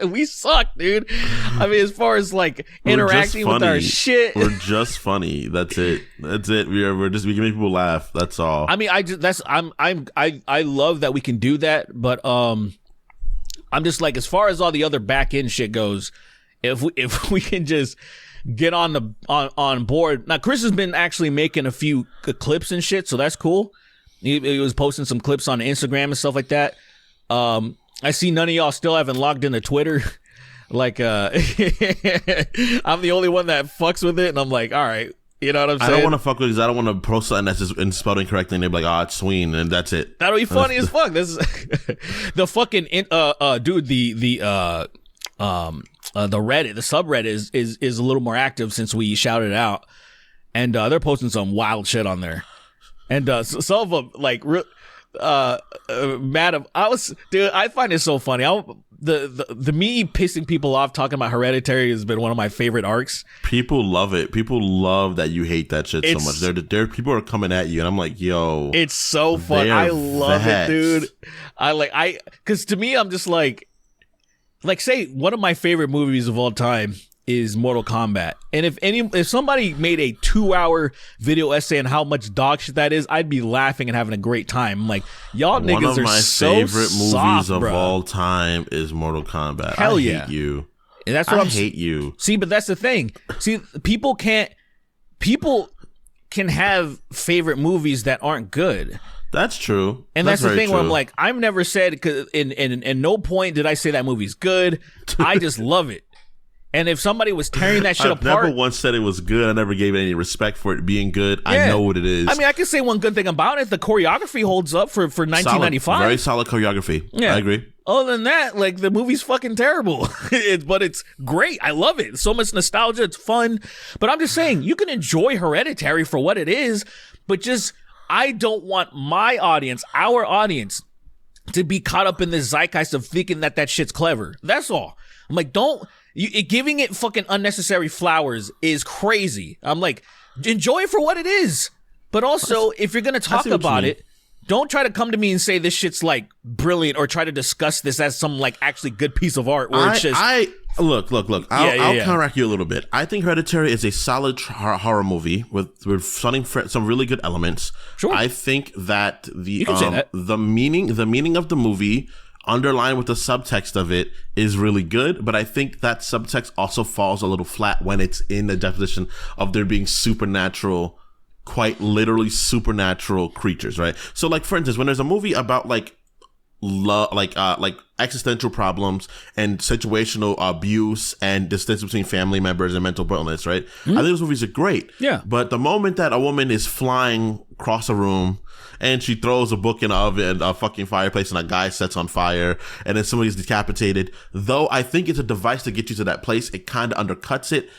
We suck, dude. I mean, as far as like interacting with our shit, we're just funny. That's it. We can make people laugh. That's all. I mean, I love that we can do that, but I'm just like, as far as all the other back end shit goes, if we can just get on board. Now, Chris has been actually making a few clips and shit, so that's cool. He was posting some clips on Instagram and stuff like that. I see none of y'all still haven't logged into Twitter. Like, I'm the only one that fucks with it, and I'm like, all right, you know what I'm saying? I don't want to fuck with it because I don't want to post something that's just spelled incorrectly, and they're like, oh, it's Sween, and that's it. That'll be funny as fuck. This is the fucking dude. The Reddit, the subreddit is a little more active since we shouted it out, and they're posting some wild shit on there, and some of them like mad. I find it so funny. The me pissing people off talking about Hereditary has been one of my favorite arcs. People love it. People love that you hate that shit so much. There people are coming at you, and I'm like, yo, it's so fun. I love it, dude. Because to me, I'm just like say one of my favorite movies of all time is Mortal Kombat. And if somebody made a 2-hour video essay on how much dog shit that is, I'd be laughing and having a great time. I'm like, y'all niggas are so One of my favorite movies of bro. all time is Mortal Kombat. Hell I yeah. hate you. And that's what I hate you. See, but that's the thing. See, people can have favorite movies that aren't good. That's true. And that's the thing where I'm like, I've never said, cause in no point did I say that movie's good. I just love it. And if somebody was tearing that shit apart, never once said it was good. I never gave it any respect for it being good. Yeah. I know what it is. I mean, I can say one good thing about it. The choreography holds up for 1995. Very solid choreography. Yeah. I agree. Other than that, like, the movie's fucking terrible. But it's great. I love it. So much nostalgia. It's fun. But I'm just saying, you can enjoy Hereditary for what it is, but just, I don't want my audience, our audience, to be caught up in this zeitgeist of thinking that shit's clever. That's all. I'm like, giving it fucking unnecessary flowers is crazy. I'm like, enjoy it for what it is. But also, if you're going to talk about it, don't try to come to me and say this shit's like brilliant or try to discuss this as some like actually good piece of art where it's just... Look. I'll counteract you a little bit. I think Hereditary is a solid horror movie with some really good elements. Sure. I think that that. the meaning of the movie, underlined with the subtext of it, is really good, but I think that subtext also falls a little flat when it's in the definition of there being supernatural, quite literally supernatural creatures, right? So, like, for instance, when there's a movie about like existential problems and situational abuse and distance between family members and mental illness, right? I think those movies are great. Yeah. But the moment that a woman is flying across a room and she throws a book in an oven, a fucking fireplace, and a guy sets on fire, and then somebody's decapitated, though I think it's a device to get you to that place, it kind of undercuts it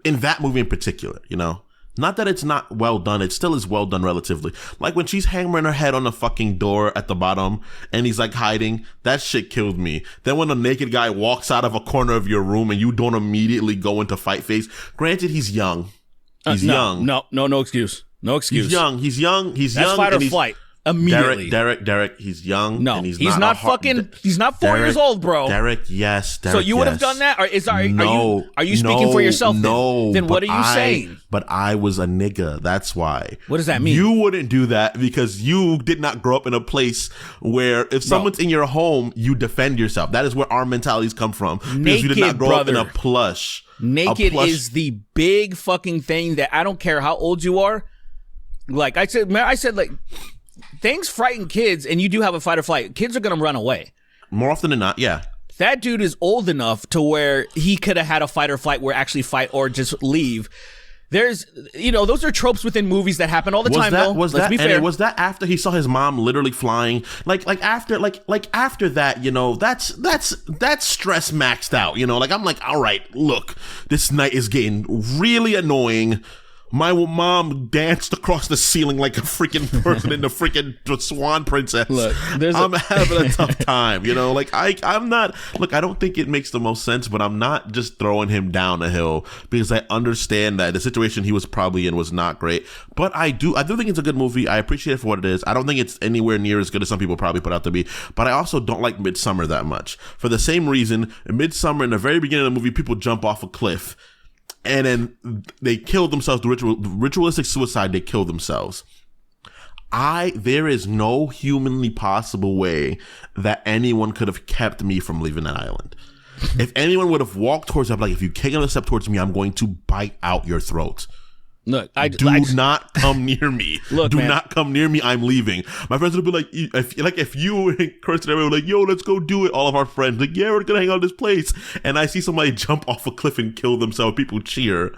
in that movie in particular, you know? Not that it's not well done. It still is well done relatively. Like when she's hammering her head on the fucking door at the bottom and he's like hiding, that shit killed me. Then when a naked guy walks out of a corner of your room and you don't immediately go into fight phase, granted, he's young. He's young. No excuse. No excuse. He's young. That's young. fight or flight. Immediately. Derek, he's young. No, and he's not he's not 4 years old, bro. Derek, yes. So you would have done that? Or are you speaking for yourself? No. Then what are you saying? But I was a nigga. That's why. What does that mean? You wouldn't do that because you did not grow up in a place where if someone's in your home, you defend yourself. That is where our mentalities come from. Because you did not grow up in a plush. Naked is the big fucking thing that I don't care how old you are. Like I said, like, things frighten kids, and you do have a fight or flight. Kids are going to run away. More often than not, yeah. That dude is old enough to where he could have had a fight or flight where actually fight or just leave. There's, those are tropes within movies that happen all the time, though. Let's be fair. And was that after he saw his mom literally flying? Like after that, that's stress maxed out, Like, I'm like, all right, look, this night is getting really annoying. My mom danced across the ceiling like a freaking person in the freaking Swan Princess. Look, I'm having a tough time, Like, I'm not. Look, I don't think it makes the most sense, but I'm not just throwing him down a hill because I understand that the situation he was probably in was not great. But I do think it's a good movie. I appreciate it for what it is. I don't think it's anywhere near as good as some people probably put out to be. But I also don't like Midsommar that much for the same reason. In Midsommar, in the very beginning of the movie, people jump off a cliff. And then they killed themselves, ritualistic suicide, they killed themselves. There is no humanly possible way that anyone could have kept me from leaving that island. If anyone would have walked towards me, I'm like, if you take another step towards me, I'm going to bite out your throat. Look, Do not come near me. Look, Do man. not come near me. I'm leaving. My friends would be like, if you and Chris and everyone were like, yo, let's go do it. All of our friends like, yeah, we're gonna hang out at this place. And I see somebody jump off a cliff and kill themselves. People cheer.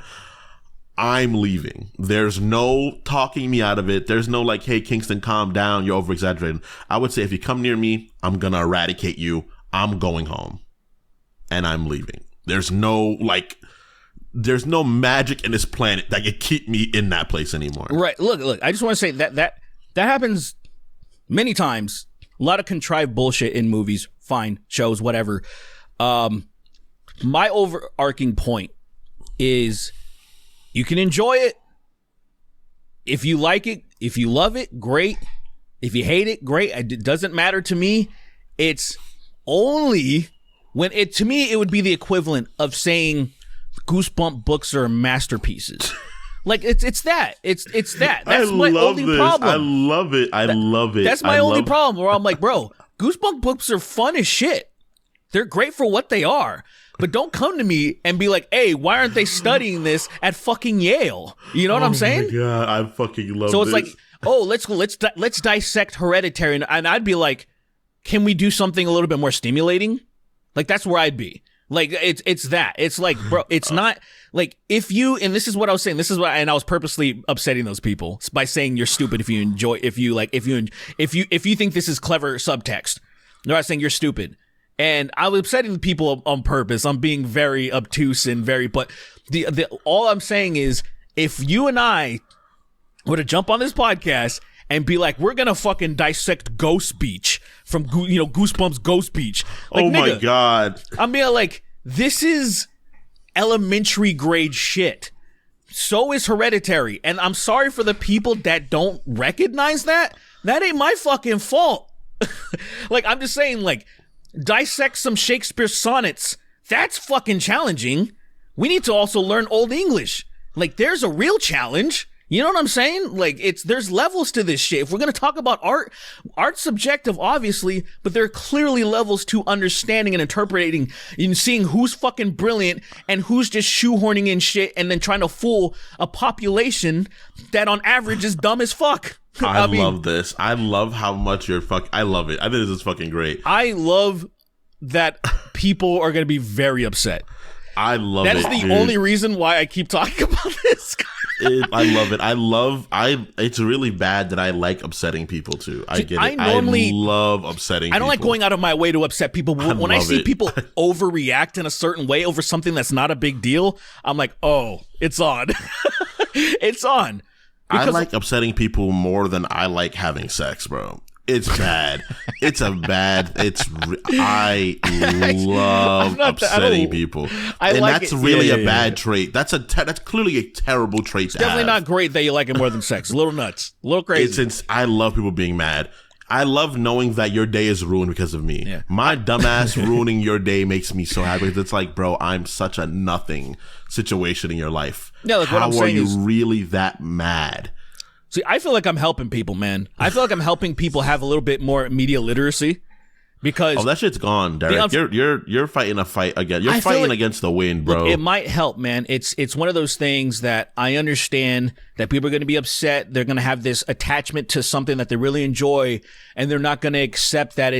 I'm leaving. There's no talking me out of it. There's no like, hey, Kingston, calm down. You're over exaggerating. I would say if you come near me, I'm gonna eradicate you. I'm going home, and I'm leaving. There's no magic in this planet that can keep me in that place anymore. Right. Look. I just want to say that happens many times. A lot of contrived bullshit in movies, fine, shows, whatever. My overarching point is you can enjoy it. If you like it, if you love it, great. If you hate it, great. It doesn't matter to me. It's only when to me, it would be the equivalent of saying Goosebump books are masterpieces. Like it's that. It's that. That's my only problem. I love it. That's my only problem where I'm like, bro, Goosebump books are fun as shit. They're great for what they are. But don't come to me and be like, hey, why aren't they studying this at fucking Yale? You know what I'm saying? Oh my God, I fucking love so it's this. like, oh, let's dissect Hereditary, and I'd be like, can we do something a little bit more stimulating? Like that's where I'd be. Like it's that. It's like, bro, it's not like if you, and this is what I was saying. This is why, and I was purposely upsetting those people by saying you're stupid if you think this is clever subtext. They're not saying you're stupid. And I was upsetting the people on purpose. I'm being very obtuse and but all I'm saying is if you and I were to jump on this podcast and be like, we're gonna fucking dissect Ghost Beach from Goosebumps Ghost Beach. Like, oh my nigga, God. I'm being like, this is elementary grade shit. So is Hereditary. And I'm sorry for the people that don't recognize that. That ain't my fucking fault. Like, I'm just saying, like, dissect some Shakespeare sonnets. That's fucking challenging. We need to also learn Old English. Like, there's a real challenge. You know what I'm saying? Like, there's levels to this shit. If we're going to talk about art's subjective, obviously, but there are clearly levels to understanding and interpreting and seeing who's fucking brilliant and who's just shoehorning in shit and then trying to fool a population that on average is dumb as fuck. I love this. I love how much I love it. I think this is fucking great. I love that people are going to be very upset. I love That it. is the dude. only reason why I keep talking about this. I love it. It's really bad that I like upsetting people too. I get it. I love upsetting people. I don't like going out of my way to upset people. But when I see it. people overreact in a certain way over something that's not a big deal, I'm like, oh, it's on. It's on. I like upsetting people more than I like having sex, bro. It's bad. I love upsetting people. And that's really a bad trait. That's clearly a terrible trait to have. Definitely not great that you like it more than sex. A little nuts. A little crazy. I love people being mad. I love knowing that your day is ruined because of me. Yeah. My dumbass ruining your day makes me so happy. It's like, bro, I'm such a nothing situation in your life. Yeah, like what I'm How are saying you is- really that mad? See, I feel like I'm helping people, man. I feel like I'm helping people have a little bit more media literacy because Oh, that shit's gone, Derek. You're fighting a fight again. You're I feel fighting like- against the wind, bro. Look, it might help, man. It's one of those things that I understand that people are going to be upset. They're going to have this attachment to something that they really enjoy, and they're not going to accept that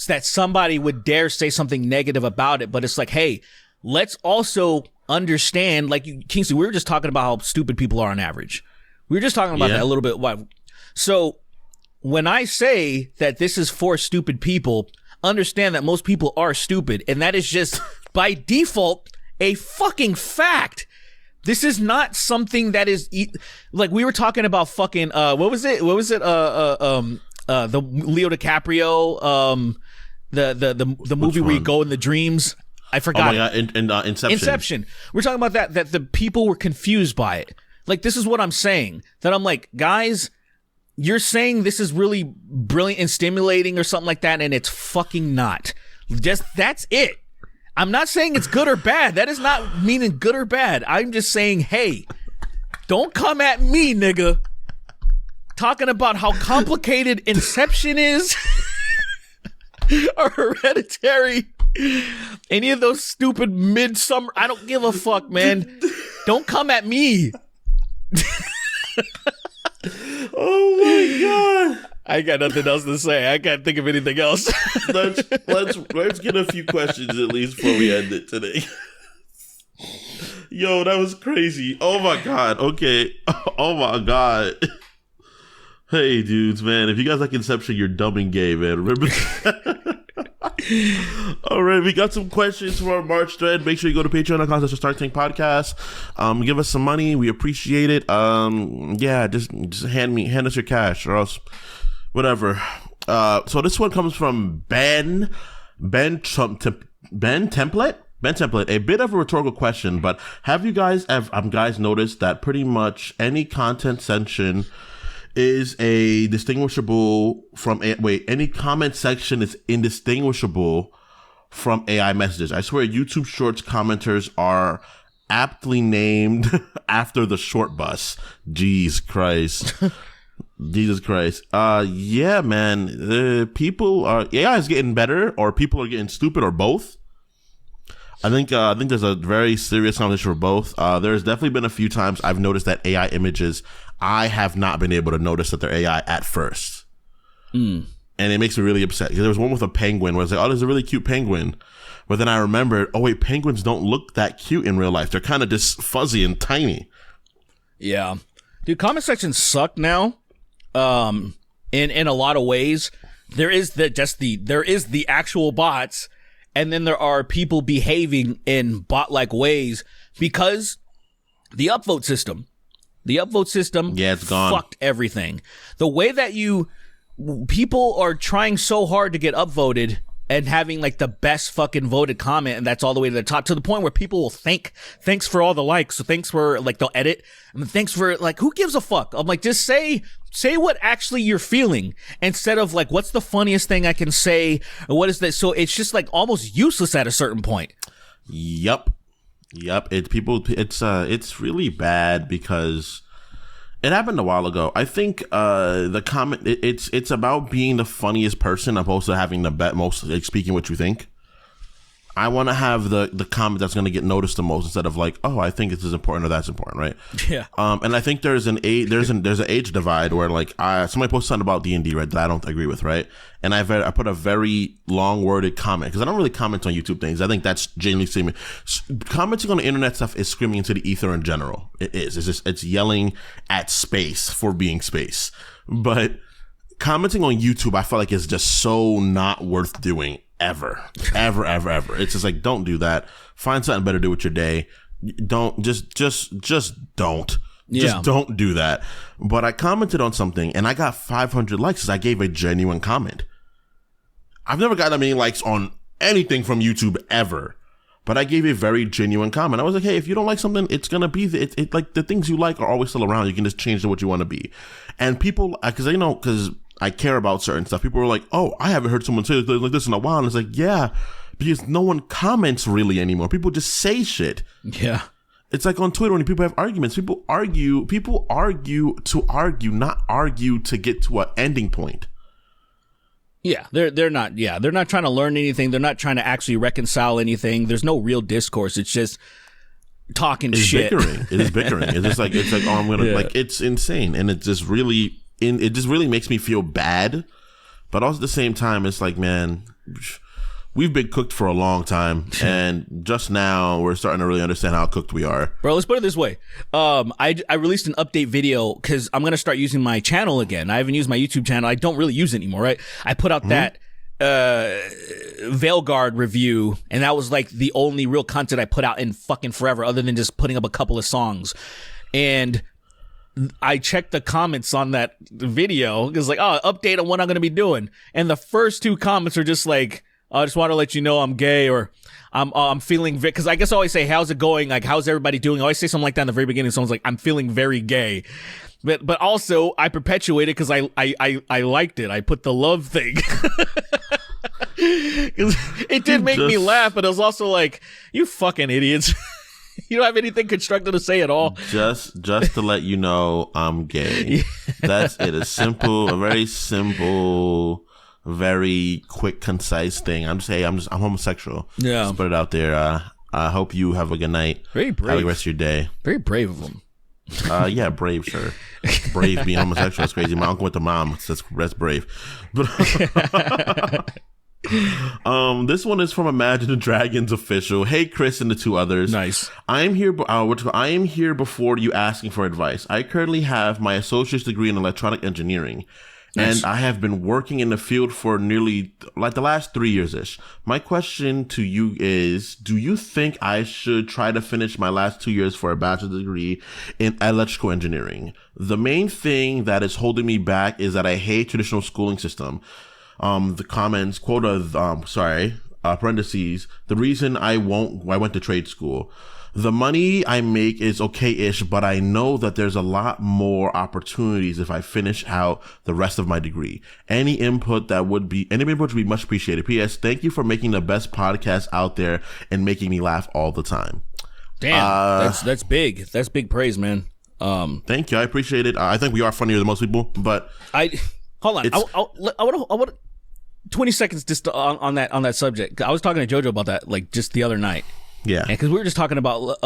that somebody would dare say something negative about it. But it's like, hey, let's also understand, like Kingsley, we were just talking about how stupid people are on average. We were just talking about that a little bit. So when I say that this is for stupid people, understand that most people are stupid. And that is just by default a fucking fact. This is not something that is like we were talking about fucking, what was it? The Leo DiCaprio, the movie where you go in the dreams. I forgot. Oh my God, Inception. Inception. We're talking about that the people were confused by it. Like, this is what I'm saying. That I'm like, guys, you're saying this is really brilliant and stimulating or something like that, and it's fucking not. Just, that's it. I'm not saying it's good or bad. That is not meaning good or bad. I'm just saying, hey, don't come at me, nigga, talking about how complicated Inception is or Hereditary. Any of those stupid Midsummer. I don't give a fuck, man. Don't come at me. Oh my god. I got nothing else to say. I can't think of anything else. Let's get a few questions at least before we end it today. Yo, that was crazy. Oh my god. Okay. Oh my god. Hey dudes, man. If you guys like Inception, you're dumb and gay, man. Remember that? All right, we got some questions for our March thread. Make sure you go to Patreon.com/Snark Tank Podcast. Give us some money. We appreciate it. Yeah, just hand us your cash or else whatever. So this one comes from Ben Template. A bit of a rhetorical question, but have you guys noticed that pretty much any content section is any comment section is indistinguishable from AI messages? I swear YouTube Shorts commenters are aptly named after the short bus. Jesus Christ. Yeah, man. AI is getting better, or people are getting stupid, or both. I think there's a very serious competition for both. There's definitely been a few times I've noticed that AI images, I have not been able to notice that they're AI at first. And it makes me really upset. There was one with a penguin where I was like, oh, there's a really cute penguin. But then I remembered, oh wait, penguins don't look that cute in real life. They're kind of just fuzzy and tiny. Yeah. Dude, comment sections suck now. In a lot of ways. There is the actual bots, and then there are people behaving in bot-like ways because the upvote system, yeah, it's gone. Fucked everything. The way that people are trying so hard to get upvoted and having like the best fucking voted comment, and that's all the way to the top, to the point where people will thanks for all the likes, so thanks for, like, they'll edit, and thanks for, like, who gives a fuck? I'm like, just say what actually you're feeling, instead of like, what's the funniest thing I can say, or what is that? So it's just like almost useless at a certain point. Yep. It's really bad because it happened a while ago. I think the comment, it's about being the funniest person opposed to having the most, like, speaking what you think. I want to have the comment that's going to get noticed the most, instead of like, oh, I think this is important or that's important, right? Yeah. And I think there's an age divide where, like, somebody posted something about D&D, right, that I don't agree with, right? And I put a very long worded comment, because I don't really comment on YouTube things. I think that's genuinely screaming. Commenting on the internet stuff is screaming into the ether in general. It is. It's yelling at space for being space. But commenting on YouTube, I feel like is just so not worth doing. Ever. It's just like, don't do that. Find something better to do with your day. Don't just don't. Yeah. Just don't do that. But I commented on something and I got 500 likes because I gave a genuine comment. I've never gotten that many likes on anything from YouTube ever. But I gave a very genuine comment. I was like, hey, if you don't like something, it's going to be, like, the things you like are always still around. You can just change to what you want to be. And people, because I care about certain stuff. People were like, oh, I haven't heard someone say like this in a while. And it's like, yeah, because no one comments really anymore. People just say shit. Yeah. It's like on Twitter when people have arguments. People argue to argue, not argue to get to an ending point. Yeah, they're not trying to learn anything. They're not trying to actually reconcile anything. There's no real discourse. It's just talking shit. Bickering. It is bickering. It's like, oh, I'm going to, like, it's insane. And it just really makes me feel bad, but also at the same time, it's like, man, we've been cooked for a long time, and just now we're starting to really understand how cooked we are. Bro, let's put it this way. I released an update video because I'm going to start using my channel again. I haven't used my YouTube channel. I don't really use it anymore, right? I put out that Veilguard review, and that was like the only real content I put out in fucking forever, other than just putting up a couple of songs. And I checked the comments on that video. It was like, oh, update on what I'm going to be doing. And the first two comments are just like, I just want to let you know I'm gay, or I'm feeling, because I guess I always say, how's it going? Like, how's everybody doing? I always say something like that in the very beginning. Someone's like, I'm feeling very gay. But also I perpetuate it because I liked it. I put the love thing. It did make me laugh, but it was also like, you fucking idiots. You don't have anything constructive to say at all. Just to let you know, I'm gay. Yeah. That's it. A very simple, very quick, concise thing. I'm homosexual. Yeah. Just put it out there. I hope you have a good night. Very brave. Have a good rest of your day. Very brave of them. Yeah, brave, sure. Brave being homosexual is crazy. My uncle went to mom. That's brave. But this one is from Imagine Dragons official. Hey, Chris and the two others. Nice. I am here. I am here before you asking for advice. I currently have my associate's degree in electronic engineering. Nice. And I have been working in the field for nearly like the last 3 years-ish. My question to you is, do you think I should try to finish my last 2 years for a bachelor's degree in electrical engineering? The main thing that is holding me back is that I hate traditional schooling system. The comments, parentheses, the reason I went to trade school. The money I make is okay-ish, but I know that there's a lot more opportunities if I finish out the rest of my degree. Any input would be much appreciated. P.S. Thank you for making the best podcast out there and making me laugh all the time. Damn, that's big. That's big praise, man. Thank you. I appreciate it. I think we are funnier than most people, but hold on. I want 20 seconds just on that subject. I was talking to JoJo about that like just the other night. Yeah, because we were just talking about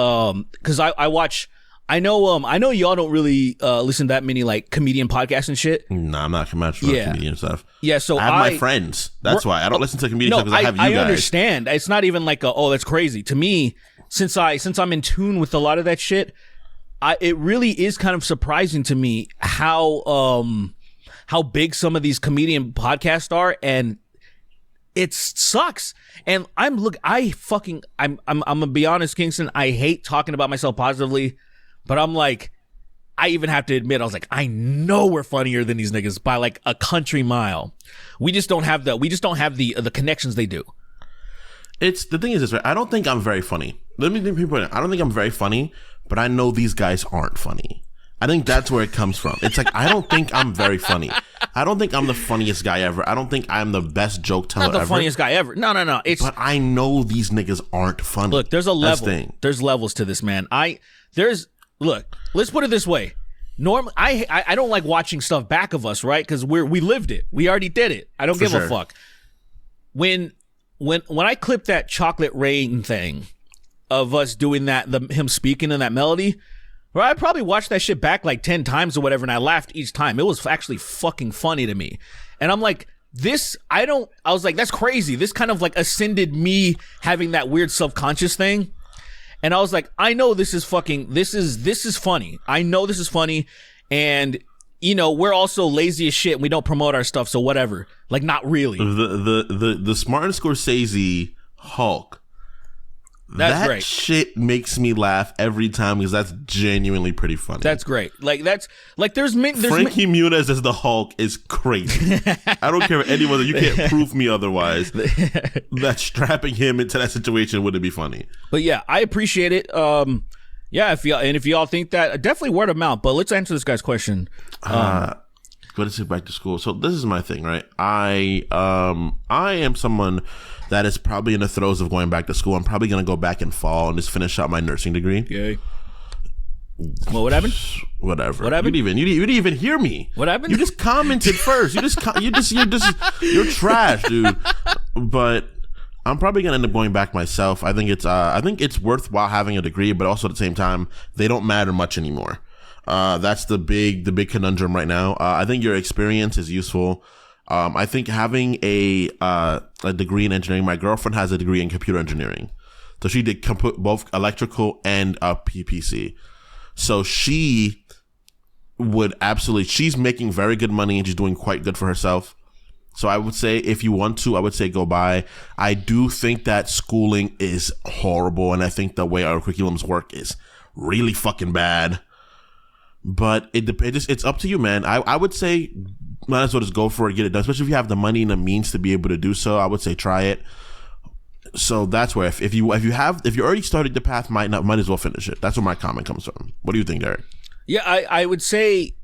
because I watch. I know y'all don't really listen to that many like comedian podcasts and shit. No, I'm not much for comedian stuff. Yeah, so I have my friends. That's why I don't listen to comedian stuff because I have you guys. I understand. It's not even like that's crazy to me. Since I'm in tune with a lot of that shit, it really is kind of surprising to me how big some of these comedian podcasts are, and it sucks. And I'm gonna be honest, Kingston, I hate talking about myself positively, but I'm like, I even have to admit, I was like, I know we're funnier than these niggas by like a country mile. We just don't have the connections they do. The thing is this, right? I don't think I'm very funny. Let me put it. I don't think I'm very funny, but I know these guys aren't funny. I think that's where it comes from. It's like, I don't think I'm very funny. I don't think I'm the funniest guy ever. I don't think I'm the best joke teller ever. Not the funniest guy ever. No. But I know these niggas aren't funny. Look, there's a level. There's levels to this, man. Look, let's put it this way. I don't like watching stuff back of us, right? Because we lived it. We already did it. I don't give a fuck. When I clipped that Chocolate Rain thing of us doing that, him speaking in that melody, I probably watched that shit back like 10 times or whatever, and I laughed each time. It was actually fucking funny to me. And I'm like, I was like, that's crazy. This kind of like ascended me having that weird self-conscious thing. And I was like, I know this is funny. I know this is funny. And, we're also lazy as shit and we don't promote our stuff. So whatever. Like, not really. The Martin Scorsese Hulk. That's great. Shit makes me laugh every time because that's genuinely pretty funny. That's great. Like there's Frankie Muniz as the Hulk is crazy. I don't care if anyone, you can't prove me otherwise. That strapping him into that situation wouldn't be funny. But yeah, I appreciate it. Yeah, if y'all think that, definitely word of mouth. But let's answer this guy's question. Go to back to school. So this is my thing, right? I am someone that is probably in the throes of going back to school. I'm probably going to go back in fall and just finish out my nursing degree. Okay. Well, what happened? Whatever. What happened? You didn't even hear me. What happened? You just commented first. You're trash, dude. But I'm probably going to end up going back myself. I think it's worthwhile having a degree, but also at the same time, they don't matter much anymore. That's the big conundrum right now. I think your experience is useful. I think having a degree in engineering, my girlfriend has a degree in computer engineering. So she did both electrical and PPC. So she's making very good money and she's doing quite good for herself. So I would say if you want to, I would say go by. I do think that schooling is horrible and I think the way our curriculums work is really fucking bad. But it's up to you, man. I would say might as well just go for it, get it done. Especially if you have the money and the means to be able to do so. I would say try it. So that's where if you already started the path, might as well finish it. That's where my comment comes from. What do you think, Derek? Yeah, I would say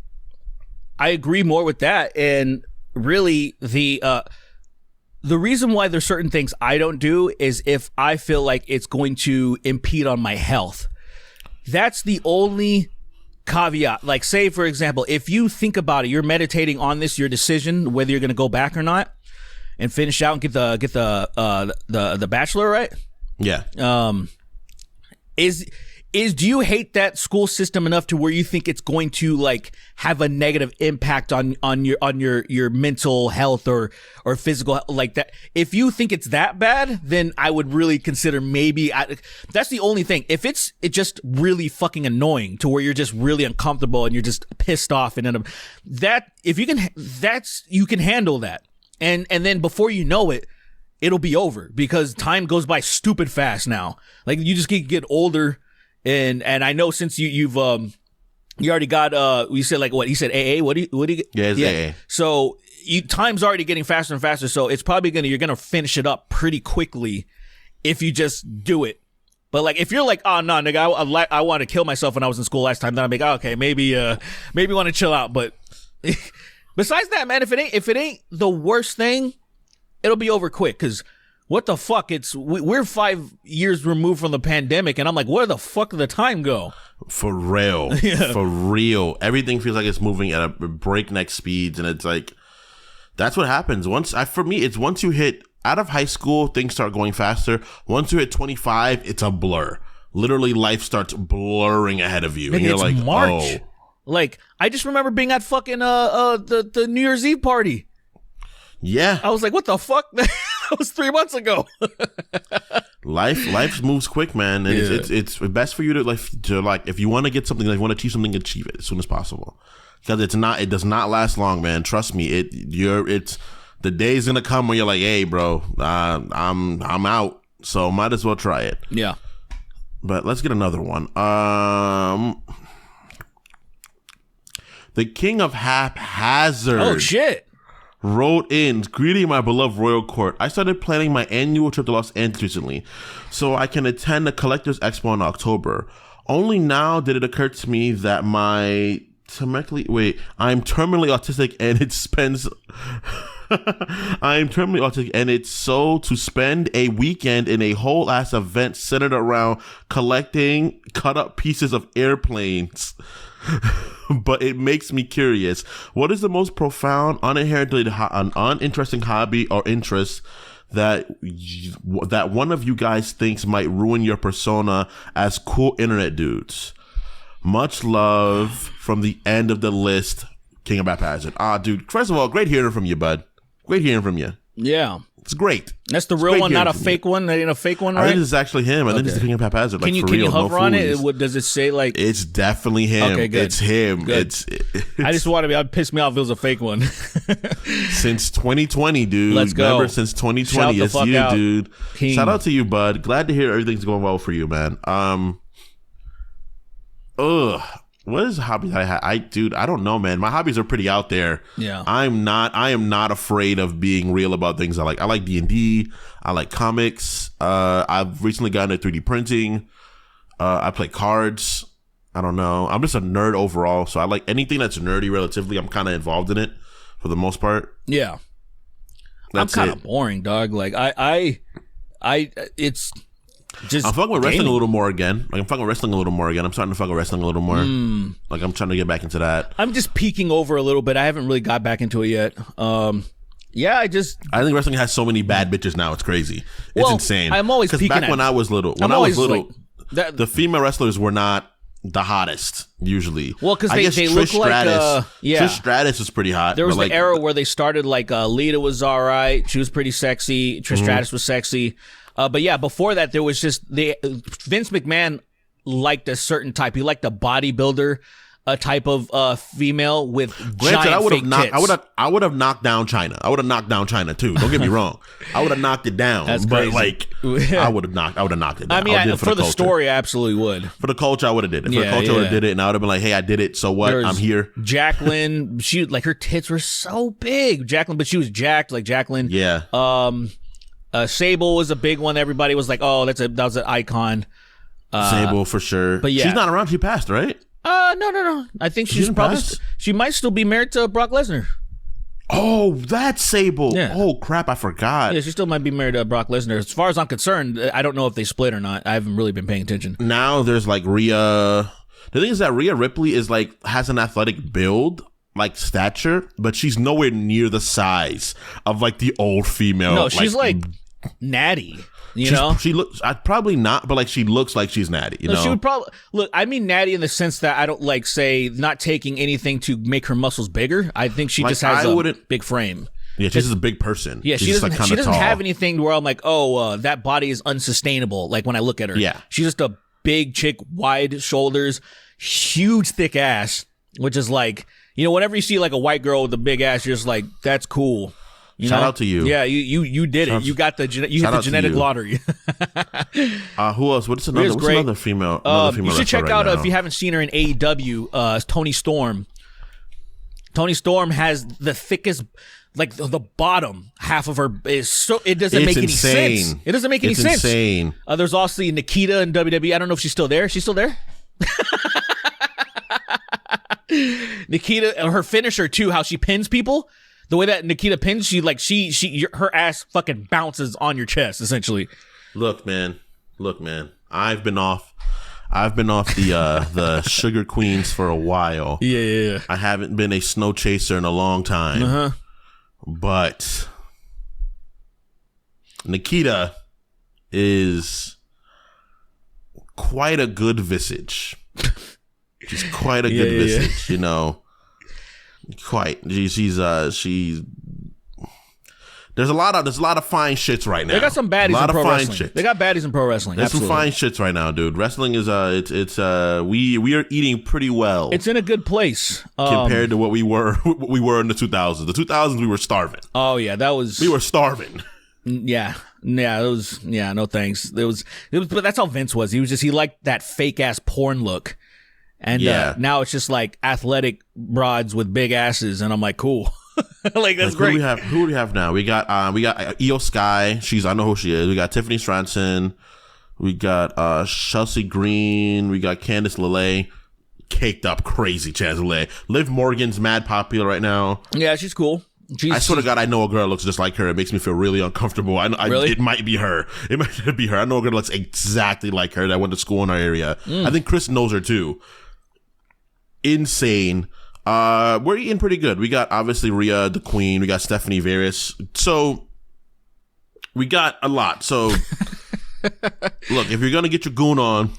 I agree more with that. And really, the reason why there's certain things I don't do is if I feel like it's going to impede on my health. That's the only caveat. Like, say for example, if you think about it, you're meditating on your decision whether you're going to go back or not and finish out and get the bachelor, right? Yeah. do you hate that school system enough to where you think it's going to like have a negative impact on your mental health or physical like that? If you think it's that bad, then I would really consider maybe that's the only thing. If it's just really fucking annoying to where you're just really uncomfortable and you're just pissed off and then you can handle that. And then before you know it, it'll be over because time goes by stupid fast now. Like you just get older. And I know since you already got you said like what he said AA what do you yeah, it's AA. So time's already getting faster and faster, so it's probably you're gonna finish it up pretty quickly if you just do it. But like if you're like, oh no nigga, I want to kill myself when I was in school last time, then I'm like, oh, okay, maybe want to chill out. But besides that, man, if it ain't the worst thing, it'll be over quick because. What the fuck? We're 5 years removed from the pandemic, and I'm like, where the fuck did the time go? For real. Yeah. For real. Everything feels like it's moving at a breakneck speeds, and it's like, that's what happens. For me, it's once you hit, out of high school, things start going faster. Once you hit 25, it's a blur. Literally, life starts blurring ahead of you. And you're like, March. oh. Like, I just remember being at fucking the New Year's Eve party. Yeah. I was like, what the fuck? That was 3 months ago. Life moves quick, man. And it's best for you to like if you want to get something, like you want to achieve something, achieve it as soon as possible. Because it does not last long, man. Trust me. It's the day's gonna come when you're like, hey, bro, I'm out. So might as well try it. Yeah. But let's get another one. The King of Haphazard. Oh shit. Wrote in, greeting my beloved royal court. I started planning my annual trip to Los Angeles recently so I can attend the Collectors Expo in October. Only now did it occur to me that I'm terminally autistic and it spends I'm terminally autistic and it's so to spend a weekend in a whole ass event centered around collecting cut up pieces of airplanes. But it makes me curious. What is the most profound, uninteresting hobby or interest that one of you guys thinks might ruin your persona as cool internet dudes? Much love from the end of the list, King of Haphazard. Dude, first of all, great hearing from you, bud. Great hearing from you. Yeah. It's great. That's the real one, not a fake one. That ain't a fake one, right? I think this is actually him. I think this is the King of Haphazard. Can you hover on it? Does it say like? It's definitely him. Okay, good. It's him. Good. I just wanted to be. It pissed me off if it was a fake one. Since 2020, dude. Let's go. Remember, since 2020, it's you, out. dude. King. Shout out to you, bud. Glad to hear everything's going well for you, man. What is a hobby that I had? I don't know, man. My hobbies are pretty out there. Yeah. I am not afraid of being real about things I like. I like D&D. I like comics. I've recently gotten into 3D printing. I play cards. I don't know. I'm just a nerd overall. So I like anything that's nerdy relatively. I'm kind of involved in it for the most part. Yeah. That's I'm kind of boring, dog. Like it's just I'm fucking with wrestling gaming. a little more again. Like I'm fucking wrestling a little more again. I'm starting to fuck with wrestling a little more. Like I'm trying to get back into that. I'm just peeking over a little bit. I haven't really got back into it yet. Yeah, I think wrestling has so many bad bitches now. It's crazy. It's insane. I'm always peeking back at when it. I was little. The female wrestlers were not the hottest usually. Well, because they Trish look like Trish Stratus was pretty hot. There was but the era where they started like Lita was all right. She was pretty sexy. Trish Stratus was sexy. But yeah, before that, there was just Vince McMahon liked a certain type. He liked a bodybuilder type of female with giant fake tits. I would have knocked down China. I would have knocked down China too. Don't get me wrong. I would have knocked it down. That's but crazy. I would have knocked it down. I mean, for the culture. story, I absolutely would. For the culture, I would have did it. For the culture, I would have did it, and I would have been like, "Hey, I did it. So what? I'm here." Jacqueline, she like her tits were so big. Jacqueline, but she was jacked like Jacqueline. Yeah. Sable was a big one. Everybody was like, "Oh, that was an icon." Sable for sure. But yeah, she's not around. She passed, right? No. I think she's probably she might still be married to Brock Lesnar. Oh, that's Sable. Yeah. Oh crap, I forgot. Yeah, she still might be married to Brock Lesnar. As far as I'm concerned, I don't know if they split or not. I haven't really been paying attention. Now there's like Rhea. The thing is that Rhea Ripley has an athletic build, like stature, but she's nowhere near the size of like the old female. No, she's like Natty. You know, she looks. I probably not, but like she looks like she's Natty. You know, she would probably look. I mean, Natty in the sense that I don't like say not taking anything to make her muscles bigger. I think she Like, just has I a wouldn't- big frame. yeah, she's just a big person. Yeah, She's she just, doesn't. like, She kinda doesn't tall. have anything where I'm like, oh, that body is unsustainable. Like when I look at her. Yeah. she's just a big chick, wide shoulders, huge thick ass, which is like, you know, whenever you see like a white girl with a big ass, you're just like, that's cool. You Shout know? out to you. Yeah, you did it. You got the you hit shout the out to genetic you. lottery. Who else? What's another female? Another female You should check wrestler out right now? if you haven't seen her in AEW. Tony Storm. Tony Storm has the thickest, like the bottom half of her is so it doesn't It's make any insane. sense. It doesn't make any It's sense. insane. There's also Nikita in WWE. I don't know if she's still there. She's still there. Nikita, her finisher too, how she pins people. The way that Nikita pins, her ass fucking bounces on your chest, essentially. Look, man. I've been off the Sugar Queens for a while. Yeah. I haven't been a snow chaser in a long time. But Nikita is quite a good visage. She's quite a good visage, you know. Quite. She's there's a lot of fine shits right now. They got some baddies in pro wrestling. Shit. They got baddies in pro wrestling. There's Absolutely. some fine shits right now, dude. Wrestling is we are eating pretty well. It's in a good place compared to what we were in the 2000s. The 2000s we were starving. Oh yeah, We were starving. Yeah, it was. Yeah, no thanks. It was. But that's how Vince was. He liked that fake ass porn look, and now it's just like athletic broads with big asses, and I'm like, cool. Like that's great. Who do we have now? We got Io Sky. I know who she is. We got Tiffany Stratton. We got Chelsea Green. We got Candice LeRae. Caked up crazy Chance LeRae. Liv Morgan's mad popular right now. Yeah, she's cool. I swear to God, I know a girl looks just like her. It makes me feel really uncomfortable. Really? It might be her. It might be her. I know a girl that looks exactly like her that went to school in our area. I think Chris knows her too. Insane. We're eating pretty good. We got obviously Rhea, the Queen. We got Stephanie Varys. So we got a lot. So look, if you're gonna get your goon on,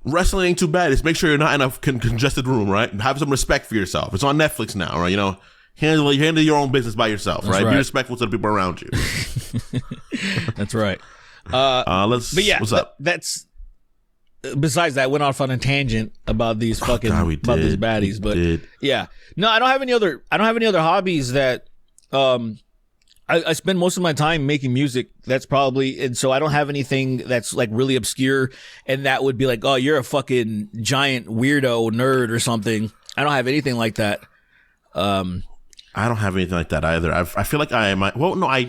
wrestling ain't too bad. Just make sure you're not in a congested room, right? Have some respect for yourself. It's on Netflix now, right? You know, handle your own business by yourself, right? Be respectful to the people around you. That's right. What's up? That's. Besides that, went off on a tangent about these about these baddies, but yeah, no, I don't have any other hobbies that, I spend most of my time making music. That's probably, and so I don't have anything that's like really obscure and that would be like, oh, you're a fucking giant weirdo nerd or something. I don't have anything like that. I don't have anything like that either. I feel like I am. Well, no,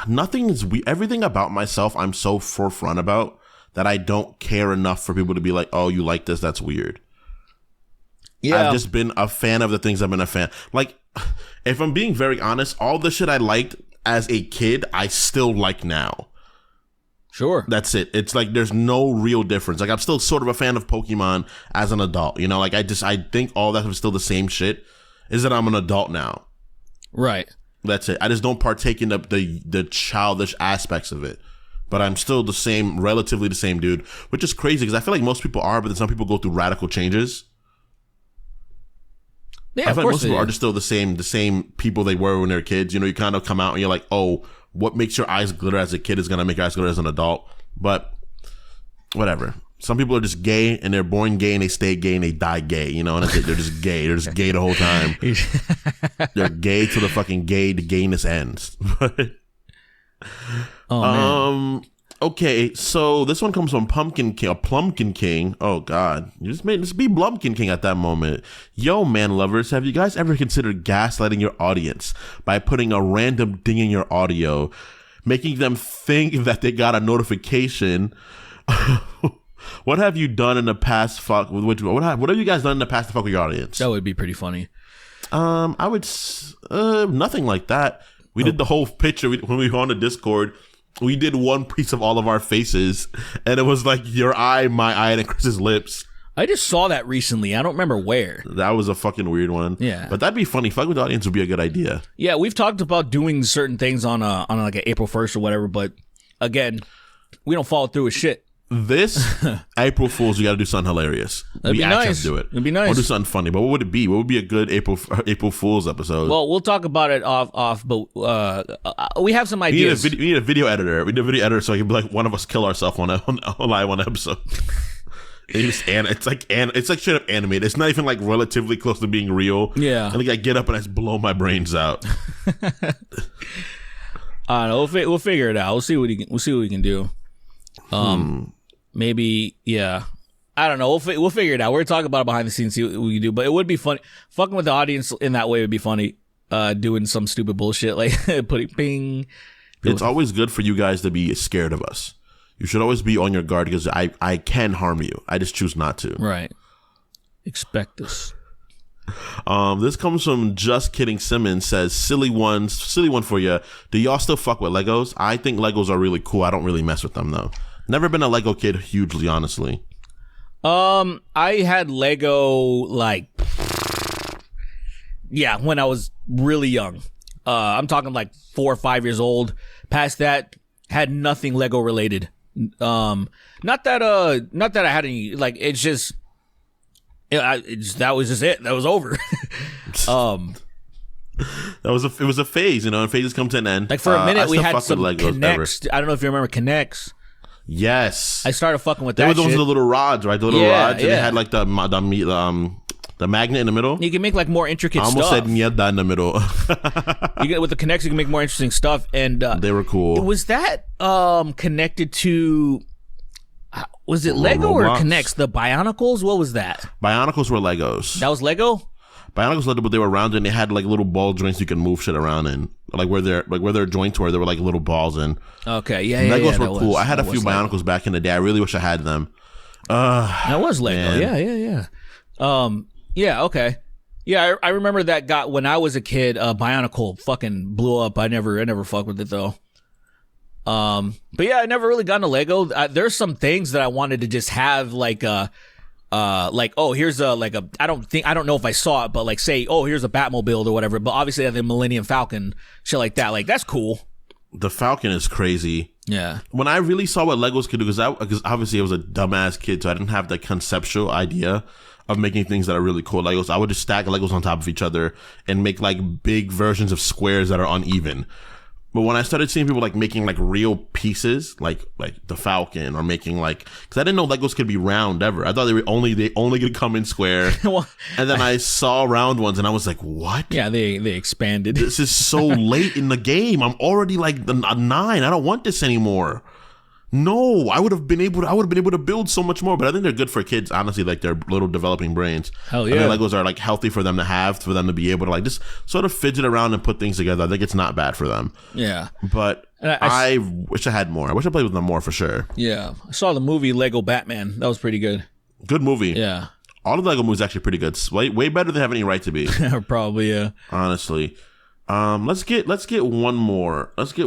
nothing is. Everything about myself, I'm so forefront about that I don't care enough for people to be like, oh, you like this? That's weird. Yeah. I've just been a fan of the things I've been a fan. Like, if I'm being very honest, all the shit I liked as a kid, I still like now. Sure. That's it. It's like there's no real difference. Like, I'm still sort of a fan of Pokemon as an adult. You know, like I think all that was still the same shit. Is that I'm an adult now. Right. That's it. I just don't partake in the childish aspects of it. But I'm still relatively the same dude, which is crazy because I feel like most people are, but then some people go through radical changes. Yeah, I feel like most people are just still the same people they were when they were kids. You know, you kind of come out and you're like, oh, what makes your eyes glitter as a kid is going to make your eyes glitter as an adult. But whatever. Some people are just gay and they're born gay and they stay gay and they die gay. You know, and that's it. They're just gay. They're just gay the whole time. They're gay till the gayness ends. Oh, man. Okay, so this one comes from Pumpkin King. Oh God, you just made this be Blumpkin King at that moment. Yo, man lovers, have you guys ever considered gaslighting your audience by putting a random ding in your audio, making them think that they got a notification? What have you done in the past? What have you guys done in the past to fuck with your audience? That would be pretty funny. I would nothing like that. We did the whole picture when we were on the Discord. We did one piece of all of our faces, and it was like your eye, my eye, and Chris's lips. I just saw that recently. I don't remember where. That was a fucking weird one. Yeah. But that'd be funny. Fuck with the audience would be a good idea. Yeah, we've talked about doing certain things on like an April 1st or whatever, but again, we don't follow through with shit. This April Fools, we got to do something hilarious. That'd we be actually nice. have to do it. It'd be nice. We'll do something funny. But what would it be? What would be a good April Fools episode? Well, we'll talk about it off, but we have some ideas. We need a video editor. We need a video editor so I can be like one of us kill ourselves on live on an episode. It's like straight up animated. It's not even like relatively close to being real. Yeah. And like I get up and I just blow my brains out. I don't know. We'll figure it out. We'll see what we can do. Maybe, yeah. I don't know. We'll figure it out. We're talking about it behind the scenes, see what we can do. But it would be funny. Fucking with the audience in that way would be funny. Doing some stupid bullshit like putting ping. It's always good for you guys to be scared of us. You should always be on your guard because I can harm you. I just choose not to. Right. Expect this. This comes from Just Kidding Simmons. Says silly one for you. Do y'all still fuck with Legos? I think Legos are really cool. I don't really mess with them though. Never been a Lego kid hugely, honestly. I had Lego when I was really young. I'm talking like 4 or 5 years old. Past that, had nothing Lego related. Not that I had any, like, it's just, that was just it. That was over. It was a phase, and phases come to an end. Like for a minute, we had some Legos Connects. I don't know if you remember Connects. Yes. I started fucking with that. They were those shit. the little rods, right? The little rods, and they had like the magnet in the middle. You can make like more intricate I almost stuff. said mierda in the middle. With the Connects, you can make more interesting stuff. And they were cool. Was that connected to? Was it Lego Roblox? or Connects? The Bionicles? What was that? Bionicles were Legos. That was Lego. Bionicles Lego, but they were rounded and they had like little ball joints you can move shit around in. Like where their joints were, there were like little balls in. Okay, yeah. Legos were cool. I had a few Bionicles back in the day. I really wish I had them. That was Lego. Man. Yeah. Yeah. Okay. Yeah, I remember that got when I was a kid. Bionicle fucking blew up. I never fucked with it though. But yeah, I never really got into Lego. There's some things that I wanted to just have here's I don't know if I saw it, but like say, oh, here's a Batmobile or whatever. But obviously I have the Millennium Falcon, shit like that. Like that's cool. The Falcon is crazy. Yeah. When I really saw what Legos could do, because obviously I was a dumbass kid, so I didn't have the conceptual idea of making things that are really cool. Legos, I would just stack Legos on top of each other and make like big versions of squares that are uneven. But when I started seeing people like making like real pieces, like the Falcon, or making like, because I didn't know Legos could be round ever. I thought they only could come in square. Well, and then I saw round ones, and I was like, what? Yeah, they expanded. This is so late in the game. I'm already like a 9. I don't want this anymore. No, I would have been able to build so much more. But I think they're good for kids, honestly, like their little developing brains. Hell yeah. I think Legos are like healthy for them to have, for them to be able to like just sort of fidget around and put things together. I think it's not bad for them. Yeah. But I wish I had more. I wish I played with them more for sure. Yeah. I saw the movie Lego Batman. That was pretty good. Good movie. Yeah. All of the Lego movies actually pretty good. Way better than they have any right to be. Probably, yeah. Honestly. Let's get one more. Let's get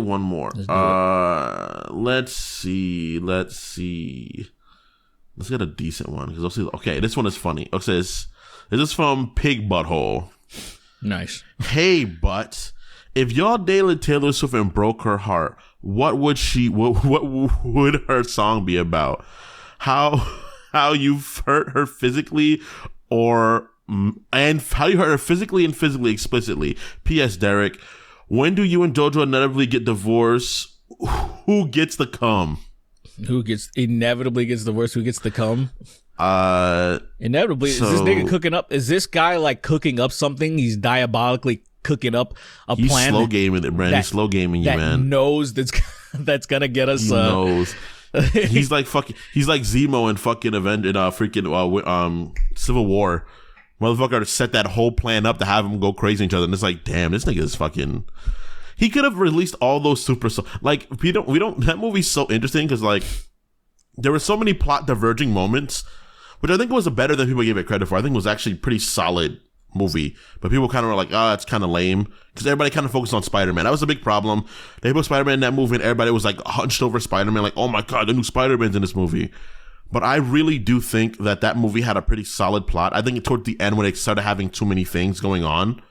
a decent one because okay, this one is funny. It says, this is from Pig Butthole. Nice. Hey, but if y'all dated Taylor Swift and broke her heart, what would her song be about? How you've hurt her physically and how you hurt her physically and physically explicitly. P.S. Derek, when do you and JoJo inevitably get divorced? Who gets the cum? Inevitably gets divorced? Who gets the cum? Inevitably. So, is this nigga cooking up? Is this guy like cooking up something? He's diabolically cooking up a plan. He's slow gaming it, Brandon. He's slow gaming you, man. Knows that's gonna get us. He knows. He's like Zemo in fucking Civil War. Motherfucker set that whole plan up to have him go crazy in each other, and it's like, damn, this nigga is fucking. He could have released all those like we don't. That movie's so interesting because like there were so many plot diverging moments, which I think was better than people gave it credit for. I think it was actually a pretty solid movie, but people kind of were like, oh, it's kind of lame because everybody kind of focused on Spider-Man. That was a big problem. They put Spider-Man in that movie, and everybody was like hunched over Spider-Man, like, oh my god, the new Spider-Man's in this movie. But I really do think that movie had a pretty solid plot. I think toward the end, when it started having too many things going on,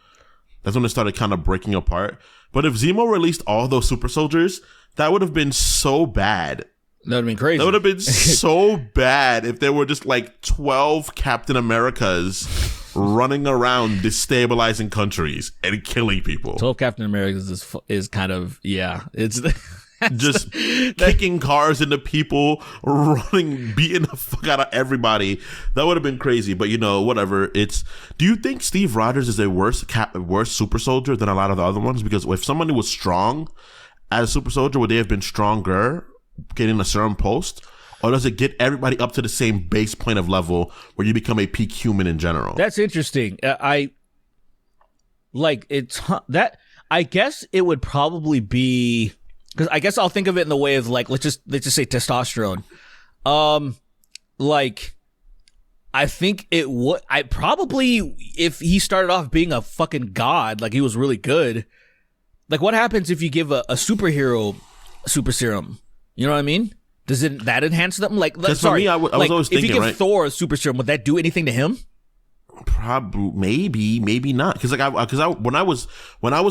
that's when it started kind of breaking apart. But if Zemo released all those super soldiers, that would have been so bad. That would have been crazy. That would have been so bad if there were just like 12 Captain Americas running around destabilizing countries and killing people. 12 Captain Americas is kind of, yeah. It's just kicking cars into people, running, beating the fuck out of everybody. That would have been crazy. But whatever. Do you think Steve Rogers is a worse super soldier than a lot of the other ones? Because if somebody was strong as a super soldier, would they have been stronger getting a serum post? Or does it get everybody up to the same base point of level where you become a peak human in general? That's interesting. I guess it would probably be, because I guess I'll think of it in the way of like, let's just say testosterone. I think it would. I probably, if he started off being a fucking god, like he was really good. Like, what happens if you give a superhero super serum? You know what I mean? Does that enhance them? Like, for me, I was always thinking, if you give right? Thor a super serum, would that do anything to him? Probably, maybe not. Because when I was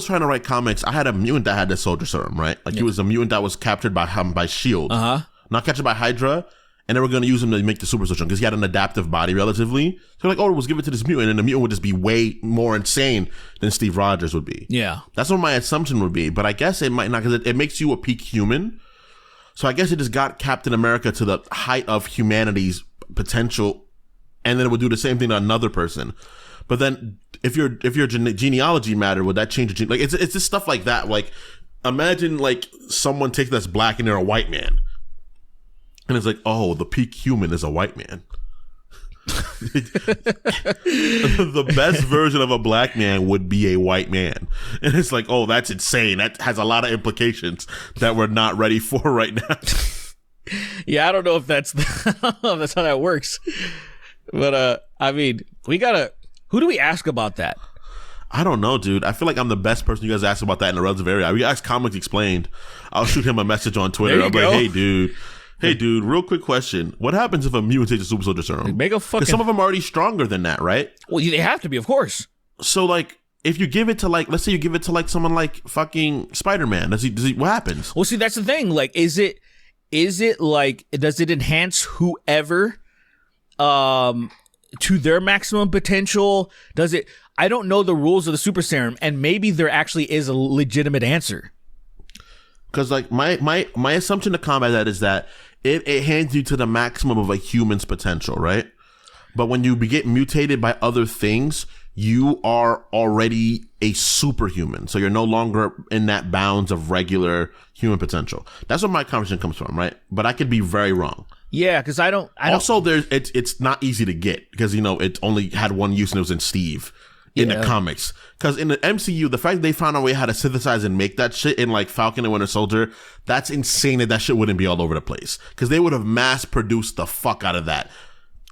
trying to write comics, I had a mutant that had the soldier serum, right? Like he was a mutant that was captured by Shield, not captured by Hydra, and they were going to use him to make the super soldier because he had an adaptive body relatively. So like, let's give it to this mutant, and the mutant would just be way more insane than Steve Rogers would be. Yeah, that's what my assumption would be. But I guess it might not, because it makes you a peak human. So I guess it just got Captain America to the height of humanity's potential, and then it would do the same thing to another person. But then if your genealogy mattered, would that change your gene? Like it's just stuff like that. Like imagine like someone takes that's black and they're a white man, and it's like, oh, the peak human is a white man. The best version of a black man would be a white man, and it's like, oh, that's insane. That has a lot of implications that we're not ready for right now. Yeah, I don't know if that's how that works, but I mean, who do we ask about that? I don't know, dude. I feel like I'm the best person you guys ask about that in the relative area. We asked Comics Explained. I'll shoot him a message on Twitter. I'm like, hey dude, real quick question. What happens if a mutant takes a super soldier serum? Because some of them are already stronger than that, right? Well, they have to be, of course. So, like, if you give it to, like, let's say you give it to, like, someone like fucking Spider-Man, what happens? Well, see, that's the thing. Like, is it like, does it enhance whoever to their maximum potential? Does it? I don't know the rules of the super serum, and maybe there actually is a legitimate answer. Because, like, my assumption to combat that is that it hands you to the maximum of a human's potential, right? But when you get mutated by other things, you are already a superhuman. So you're no longer in that bounds of regular human potential. That's where my conversation comes from, right? But I could be very wrong. Yeah, because I don't. Also, it's not easy to get because, it only had one use and it was in Steve. In the comics, because in the MCU, the fact that they found a way how to synthesize and make that shit in like Falcon and Winter Soldier, that's insane. That shit wouldn't be all over the place because they would have mass produced the fuck out of that.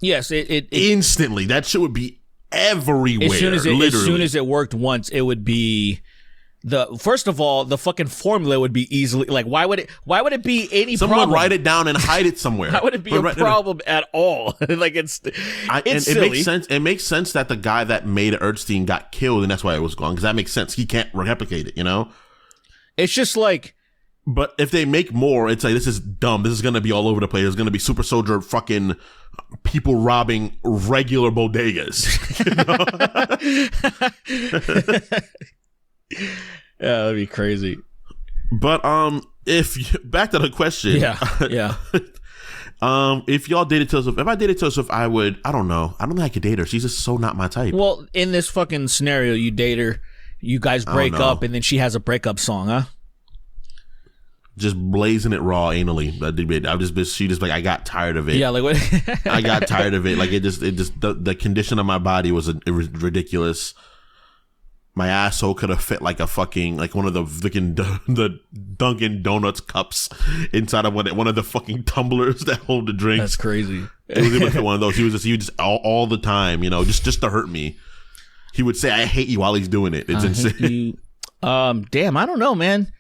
Yes, it instantly. That shit would be everywhere. As soon as it worked once, it would be first of all, the fucking formula would be easily like, why would it be any Someone problem? Write it down and hide it somewhere. Why would it be a problem at all? Like it's silly. It makes sense. It makes sense that the guy that made Erdstein got killed, and that's why it was gone. Because that makes sense. He can't replicate it. It's just like. But if they make more, it's like, this is dumb. This is going to be all over the place. There's going to be super soldier fucking people robbing regular bodegas. Yeah, that'd be crazy. But back to the question. Yeah. If y'all dated Taylor Swift, if I dated Taylor Swift, I don't know. I don't think I could date her. She's just so not my type. Well, in this fucking scenario, you date her, you guys break up, and then she has a breakup song, huh? Just blazing it raw anally. She just like, I got tired of it. Yeah, like what? I got tired of it. Like it just the condition of my body was ridiculous. My asshole could have fit like a fucking, like one of the Dunkin' Donuts cups inside of one of the fucking tumblers that hold the drinks. That's crazy. It was able to fit one of those. He was just all the time, just to hurt me. He would say, "I hate you" while he's doing it. It's insane. Damn, I don't know, man.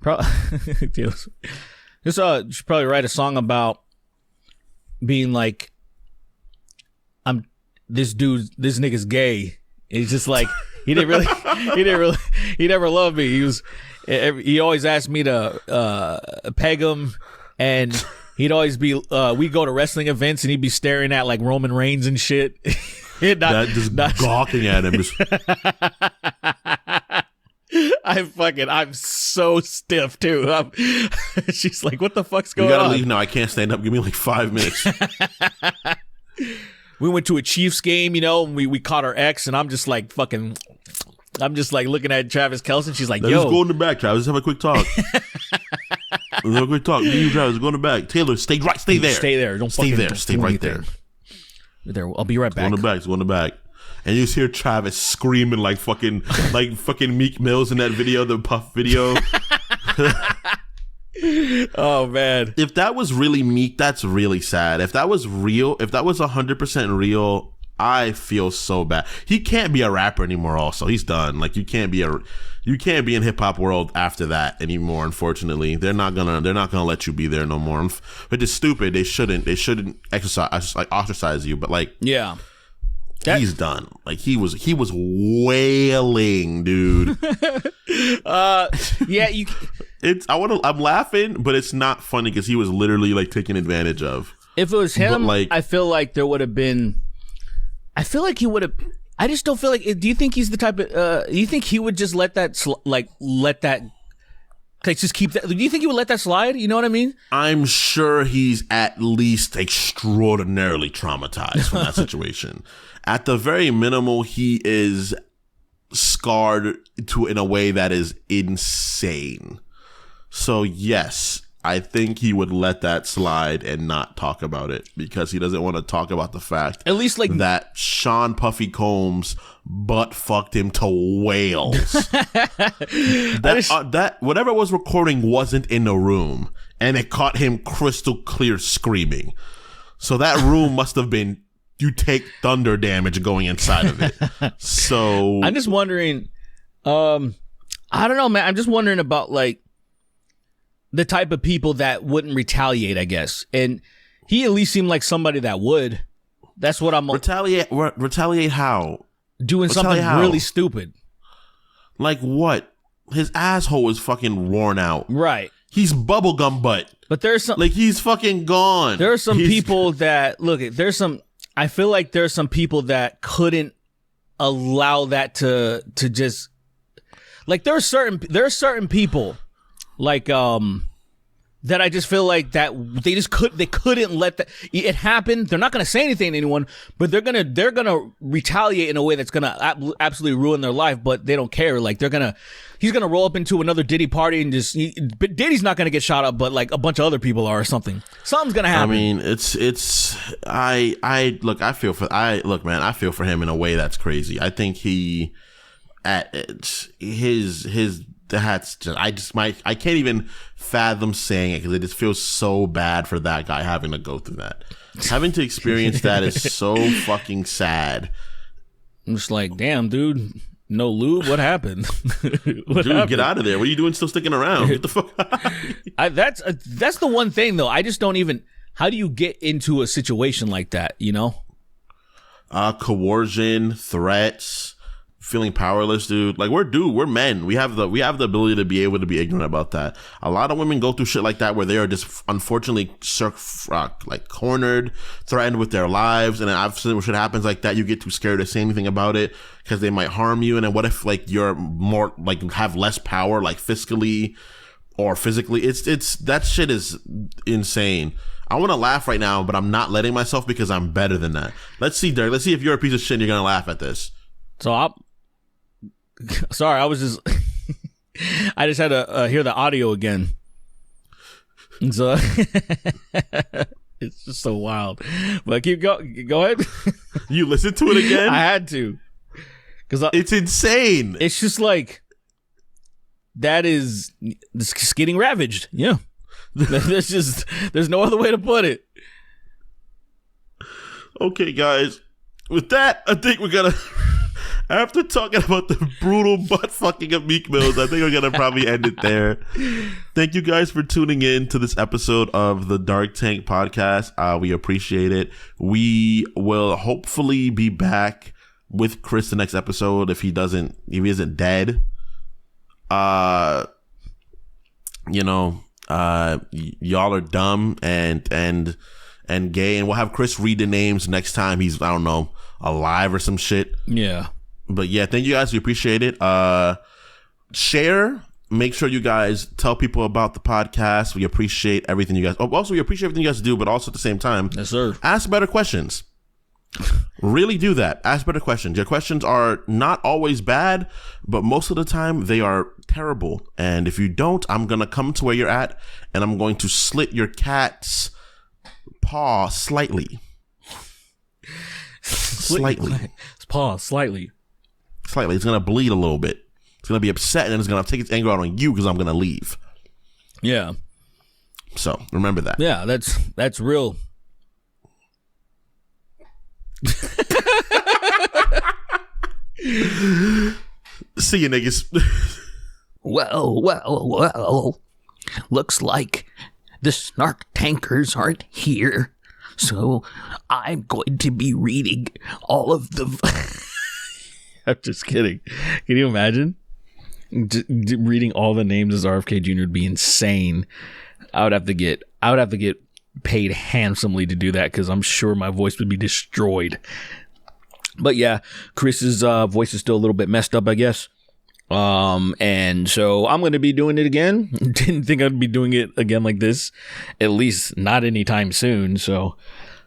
You should probably write a song about being like, this nigga's gay. It's just like he never loved me. He always asked me to peg him, and he'd always be we go to wrestling events and he'd be staring at like Roman Reigns and shit. Gawking at him. I'm so stiff too. She's like, what the fuck's going on? You gotta leave now. I can't stand up. Give me like 5 minutes. We went to a Chiefs game, you know, and we caught our ex, and I'm just like looking at Travis Kelce. She's like, yo. Let's go in the back, Travis. Let's have a quick talk. Let's have a quick talk. You, Travis, go in the back. Taylor, stay there. Stay there. Don't stay there. Don't stay right there. There. I'll be right back. Go in the back. And you just hear Travis screaming like fucking Meek Mills in that video, the Puff video. Oh man. If that was really Meek, that's really sad. If that was real, if that was 100% real, I feel so bad. He can't be a rapper anymore also. He's done. Like you can't be in hip hop world after that anymore, unfortunately. They're not gonna let you be there no more. Which is stupid. They shouldn't ostracize you, but like yeah. He's done. Like he was wailing, dude. Yeah, I'm laughing, but it's not funny because he was literally like taken advantage of. If it was him, like, I feel like there would have been. I feel like he would have. I just don't feel like. Do you think he's the type of? Do you think he would just let that just keep that? Do you think he would let that slide? You know what I mean? I'm sure he's at least extraordinarily traumatized from that situation. At the very minimal, he is scarred in a way that is insane. So yes, I think he would let that slide and not talk about it because he doesn't want to talk about the fact at least like that Sean Puffy Combs butt fucked him to whales. that whatever was recording wasn't in the room, and it caught him crystal clear screaming. So that room must have been. You take thunder damage going inside of it. So I'm just wondering. I don't know, man. I'm just wondering about like the type of people that wouldn't retaliate, I guess. And he at least seemed like somebody that would. That's what I'm retaliate. Retaliate how? Doing something really stupid. Like what? His asshole is fucking worn out. Right. He's bubblegum butt. But there's some like he's fucking gone. There are some people that I feel like there's some people that couldn't allow that to just like there are certain people like that I just feel like that they couldn't let that it happen. They're not going to say anything to anyone, but they're going to retaliate in a way that's going to absolutely ruin their life, but they don't care. Like he's going to roll up into another Diddy party and but Diddy's not going to get shot up, but like a bunch of other people are or something. Something's going to happen. I mean, I feel for him in a way that's crazy. I think I can't even fathom saying it because it just feels so bad for that guy having to go through that. Having to experience that is so fucking sad. I'm just like, damn, dude, no lube. What happened? Get out of there. What are you doing still sticking around? Get the fuck out. That's the one thing, though. I just don't even. How do you get into a situation like that, you know? Coercion, threats. Feeling powerless, dude. Like we're men. We have the ability to be able to be ignorant about that. A lot of women go through shit like that where they are just unfortunately like cornered, threatened with their lives. And then I've seen when shit happens like that, you get too scared to say anything about it because they might harm you. And then what if like you're more like have less power, like fiscally or physically? It's that shit is insane. I want to laugh right now, but I'm not letting myself because I'm better than that. Let's see, Derek. Let's see if you're a piece of shit and you're gonna laugh at this. So sorry, I was just I just had to hear the audio again. And so it's just so wild. But go ahead. You listened to it again? I had to. Cuz it's insane. It's just like this is getting ravaged. Yeah. There's no other way to put it. Okay, guys. With that, I think we're gonna After talking about the brutal butt fucking of Meek Mills, I think we're gonna probably end it there. Thank you guys for tuning in to this episode of the Dark Tank podcast. We appreciate it. We will hopefully be back with Chris the next episode if he isn't dead. Y'all are dumb and gay, and we'll have Chris read the names next time he's, I don't know, alive or some shit. Yeah. But yeah, thank you guys. We appreciate it. Share. Make sure you guys tell people about the podcast. We appreciate everything you guys. Also, we appreciate everything you guys do, but also at the same time, yes, sir. Ask better questions. Really do that. Ask better questions. Your questions are not always bad, but most of the time they are terrible. And if you don't, I'm going to come to where you're at and I'm going to slit your cat's paw slightly. Slightly. Paw slightly. Slightly. It's going to bleed a little bit. It's going to be upset and then it's going to take its anger out on you because I'm going to leave. Yeah. So remember that. Yeah, that's real. See you niggas. Well. Looks like the Snark tankers aren't here. So I'm going to be reading all of the... I'm just kidding. Can you imagine? Reading all the names as RFK Jr. would be insane. I would have to get paid handsomely to do that because I'm sure my voice would be destroyed. But yeah, Chris's voice is still a little bit messed up, I guess. And so I'm going to be doing it again. Didn't think I'd be doing it again like this, at least not anytime soon. So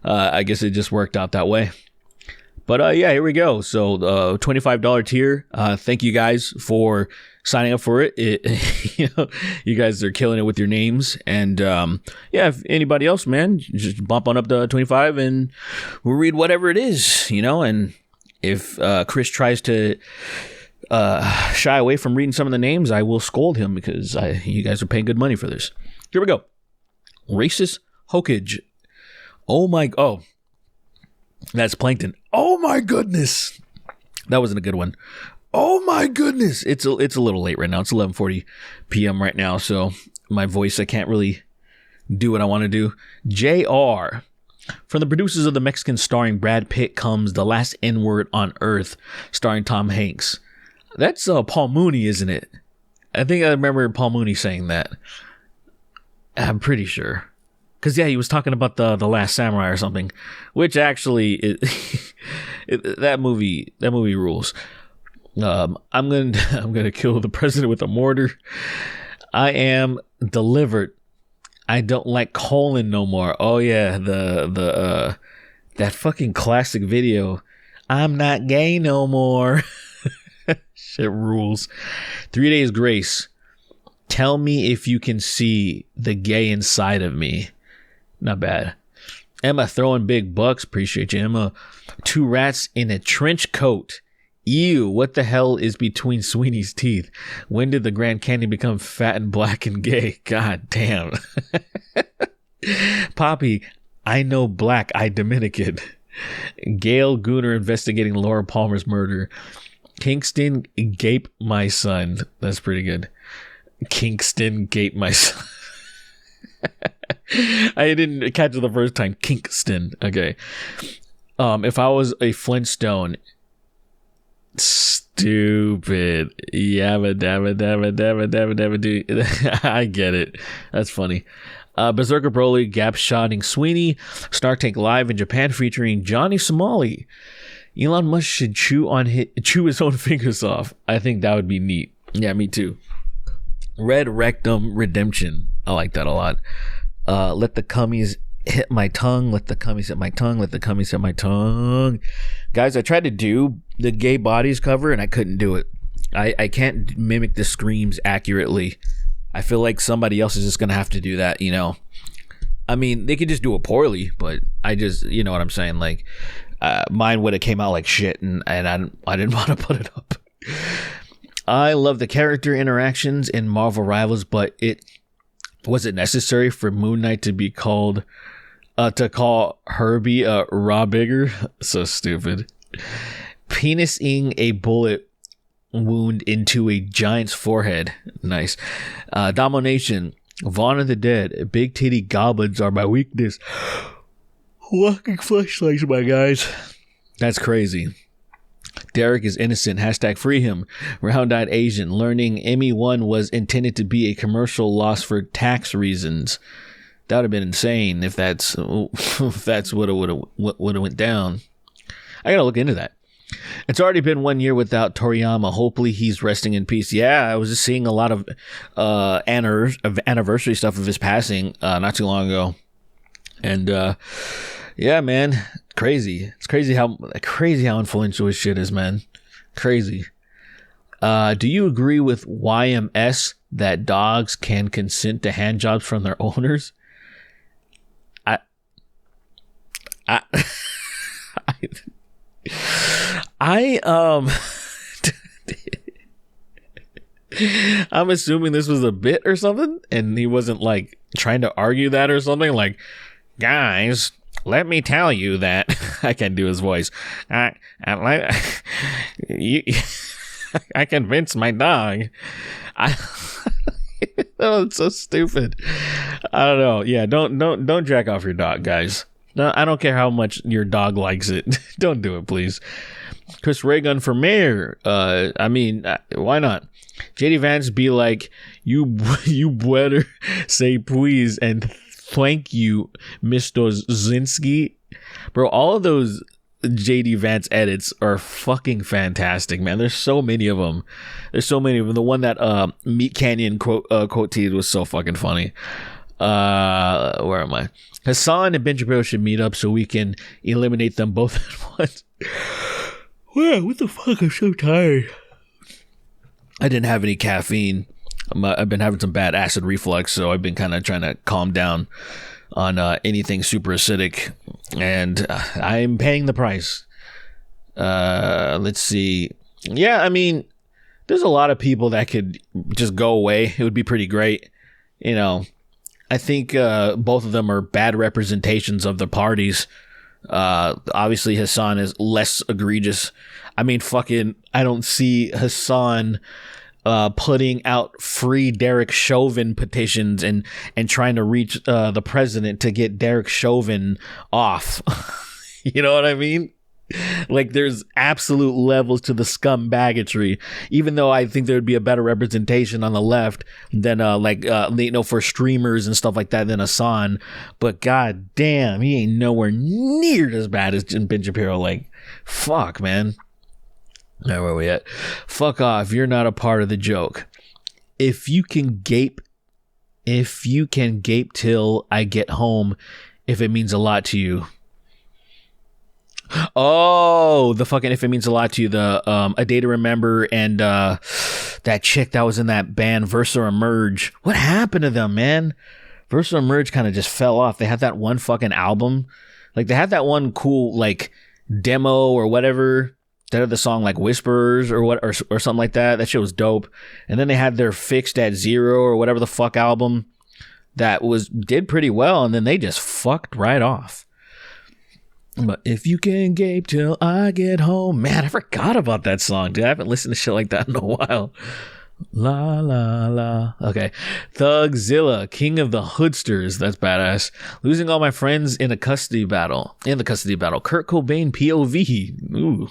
I guess it just worked out that way. But yeah, here we go. So the $25 tier. Thank you guys for signing up for it. You guys are killing it with your names. And yeah, if anybody else, man, just bump on up to 25 and we'll read whatever it is, And if Chris tries to shy away from reading some of the names, I will scold him because you guys are paying good money for this. Here we go. Racist Hokage. Oh, that's Plankton. Oh my goodness. That wasn't a good one. Oh my goodness. It's a little late right now. It's 11:40 p.m. right now. So my voice, I can't really do what I want to do. JR. From the producers of The Mexican starring Brad Pitt comes The Last N-Word on Earth starring Tom Hanks. That's Paul Mooney, isn't it? I think I remember Paul Mooney saying that. I'm pretty sure. Because, yeah, he was talking about the Last Samurai or something. Which actually, that movie rules. I'm gonna kill the president with a mortar. I am delivered. I don't like colon no more. Oh, yeah, the that fucking classic video. I'm not gay no more. Shit rules. 3 Days Grace. Tell me if you can see the gay inside of me. Not bad. Emma throwing big bucks. Appreciate you, Emma. 2 rats in a trench coat. Ew, what the hell is between Sweeney's teeth? When did the Grand Canyon become fat and black and gay? God damn. Poppy, I know black, I Dominican. Gail Gooner investigating Laura Palmer's murder. Kingston, gape my son. That's pretty good. Kingston, gape my son. I didn't catch it the first time. Kingston. Okay. If I was a Flintstone, stupid. Yabba dabba dabba dabba dabba dabba do. I get it. That's funny. Berserker Broly, gap shotting Sweeney. Snark Tank Live in Japan featuring Johnny Somali. Elon Musk should chew his own fingers off. I think that would be neat. Yeah, me too. Red Rectum Redemption. I like that a lot. Let the cummies hit my tongue. Let the cummies hit my tongue. Let the cummies hit my tongue. Guys, I tried to do the gay bodies cover and I couldn't do it. I can't mimic the screams accurately. I feel like somebody else is just going to have to do that, I mean, they could just do it poorly, but I just, you know what I'm saying? Like, mine would have came out like shit and I didn't want to put it up. I love the character interactions in Marvel Rivals, but was it necessary for Moon Knight to be called to call Herbie Raw Bigger? So stupid. Penising a bullet wound into a giant's forehead. Nice. Domination. Vaughn of the Dead. Big titty goblins are my weakness. Walking fleshlights, my guys. That's crazy. Derek is innocent. Hashtag free him. Round-eyed Asian. Learning ME1 was intended to be a commercial loss for tax reasons. That would have been insane if that's what would have went down. I gotta look into that. It's already been 1 year without Toriyama. Hopefully he's resting in peace. Yeah, I was just seeing a lot of anniversary stuff of his passing not too long ago. And yeah, man, crazy. It's crazy how influential his shit is, man. Crazy. Do you agree with YMS that dogs can consent to hand jobs from their owners? I'm assuming this was a bit or something, and he wasn't like trying to argue that or something. Like, guys, let me tell you that I can't do his voice. I convinced my dog. Oh, it's so stupid. I don't know. Yeah, don't jack off your dog, guys. No, I don't care how much your dog likes it. Don't do it, please. Chris Reagan for mayor. Why not? JD Vance be like, you better say please and thank you, Mr. Zinski. Bro, all of those JD Vance edits are fucking fantastic, man. There's so many of them. The one that Meat Canyon quoted was so fucking funny. Where am I? Hassan and Ben Shapiro should meet up so we can eliminate them both at once. Wow, what the fuck? I'm so tired. I didn't have any caffeine. I've been having some bad acid reflux, so I've been kind of trying to calm down on anything super acidic, and I'm paying the price. Let's see. Yeah, I mean, there's a lot of people that could just go away. It would be pretty great. You know, I think both of them are bad representations of the parties. Obviously Hassan is less egregious. I mean, I don't see Hassan putting out free Derek Chauvin petitions and trying to reach the president to get Derek Chauvin off. You know what I mean? Like, there's absolute levels to the scumbaggery, even though I think there would be a better representation on the left than for streamers and stuff like that than Hassan. But god damn, he ain't nowhere near as bad as Ben Shapiro. Like, fuck, man. Now, where are we at? Fuck off, you're not a part of the joke. If you can gape till I get home, if it means a lot to you. Oh, the fucking if it means a lot to you, the A Day to Remember and that chick that was in that band Versa Emerge. What happened to them, man? Versa Emerge kind of just fell off. They had that one fucking album. Like, they had that one cool like demo or whatever. That had the song like Whisperers or something like that. That shit was dope. And then they had their Fixed at Zero or whatever the fuck album that did pretty well, and then they just fucked right off. But if you can gape till I get home. Man, I forgot about that song, dude. I haven't listened to shit like that in a while. La la la. Okay. Thugzilla, king of the hoodsters. That's badass. Losing all my friends in the custody battle. Kurt Cobain POV. Ooh.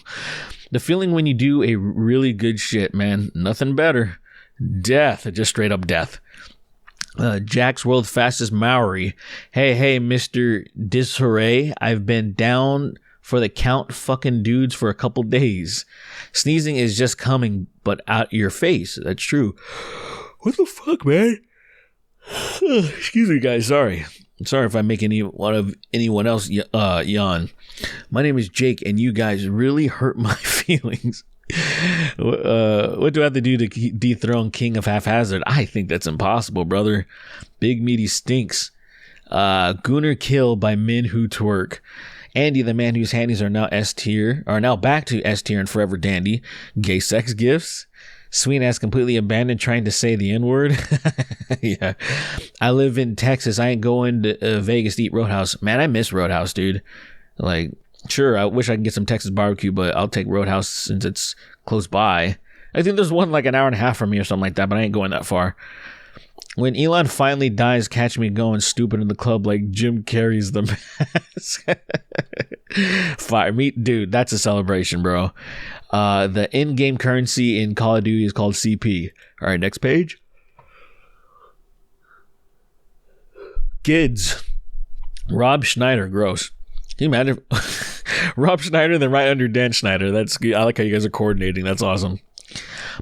The feeling when you do a really good shit, man. Nothing better. Death. Just straight up death. Jack's world's fastest Maori. Hey, Mr. Disarray. I've been down for the count fucking dudes for a couple days. Sneezing is just coming, but out your face. That's true. What the fuck, man? Excuse me, guys. Sorry if I make anyone else yawn. My name is Jake, and you guys really hurt my feelings. What do I have to do to dethrone King of Haphazard? I think that's impossible, brother. Big Meaty stinks. Gooner kill by men who twerk. Andy, the man whose handies are now S tier, are now back to S tier and forever dandy. Gay sex gifts. Sweet ass completely abandoned trying to say the N-word. Yeah. I live in Texas. I ain't going to Vegas to eat Roadhouse. Man, I miss Roadhouse, dude. Like, Sure, I wish I could get some Texas barbecue, but I'll take Roadhouse since it's close by. I think there's one like an hour and a half from me or something like that, but I ain't going that far. When Elon finally dies, catch me going stupid in the club like Jim Carrey's The Mask. Fire me, dude. That's a celebration, bro. The in-game currency in Call of Duty is called CP. All right, next page. Kids. Rob Schneider, gross. Can you imagine? Rob Schneider, then right under Dan Schneider. That's good. I like how you guys are coordinating. That's awesome.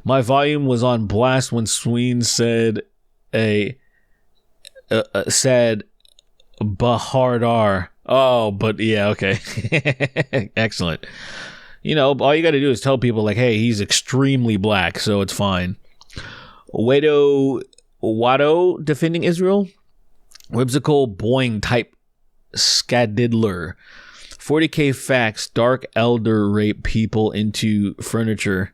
My volume was on blast when Sween said said Bahardar. Oh, but yeah, okay. Excellent. You know, all you got to do is tell people like, hey, he's extremely black, so it's fine. Wado defending Israel. Whimsical boing type Skadidler. 40K facts. Dark Elder rape people into furniture.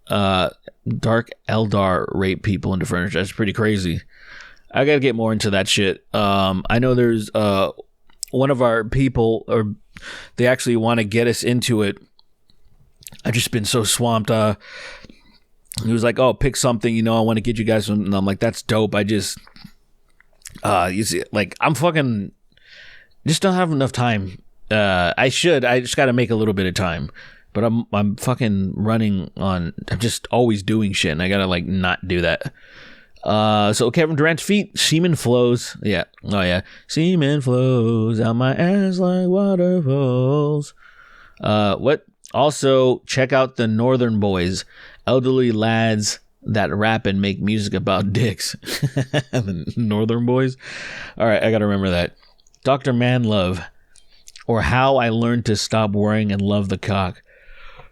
Dark Eldar rape people into furniture. That's pretty crazy. I gotta get more into that shit. I know there's one of our people, or they actually want to get us into it. I've just been so swamped. He was like, "Oh, pick something. You know, I want to get you guys some." And I'm like, "That's dope." I just, you see, like, I'm fucking just don't have enough time. I just got to make a little bit of time. But I'm fucking running on. I'm just always doing shit, and I gotta like not do that. So Kevin Durant's feet, semen flows. Yeah, oh yeah, semen flows out my ass like waterfalls. What? Also, check out the Northern Boys, elderly lads that rap and make music about dicks. The Northern Boys. All right, I gotta remember that. Dr. Manlove, or How I Learned to Stop Worrying and Love the Cock.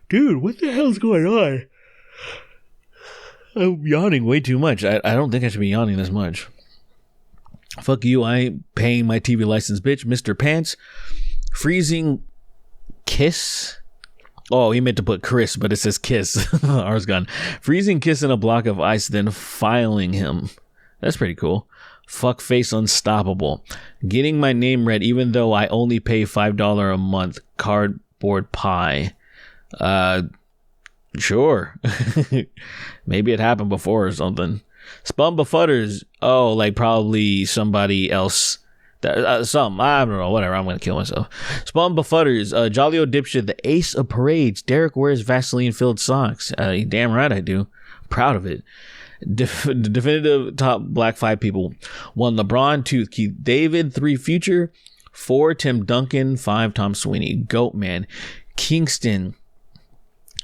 Dude, what the hell's going on? I'm yawning way too much. I don't think I should be yawning this much. Fuck you, I ain't paying my TV license, bitch. Mr. Pants. Freezing kiss. Oh, he meant to put Chris, but it says kiss. Ours gone. Freezing kiss in a block of ice, then filing him. That's pretty cool. Fuck face unstoppable. Getting my name read even though I only pay $5 a month. Cardboard pie. Sure. Maybe it happened before or something. Spun Befudders. Oh, like probably somebody else. Some, I don't know, whatever. I'm gonna kill myself. Spun Befudders. Jolly old dipshit, the ace of parades. Derek wears Vaseline filled socks. Damn right I do. Proud of it. The definitive top black 5 people. 1 LeBron, 2 Keith David, 3 Future, 4 Tim Duncan, 5 Tom Sweeney. Goat Man. Kingston.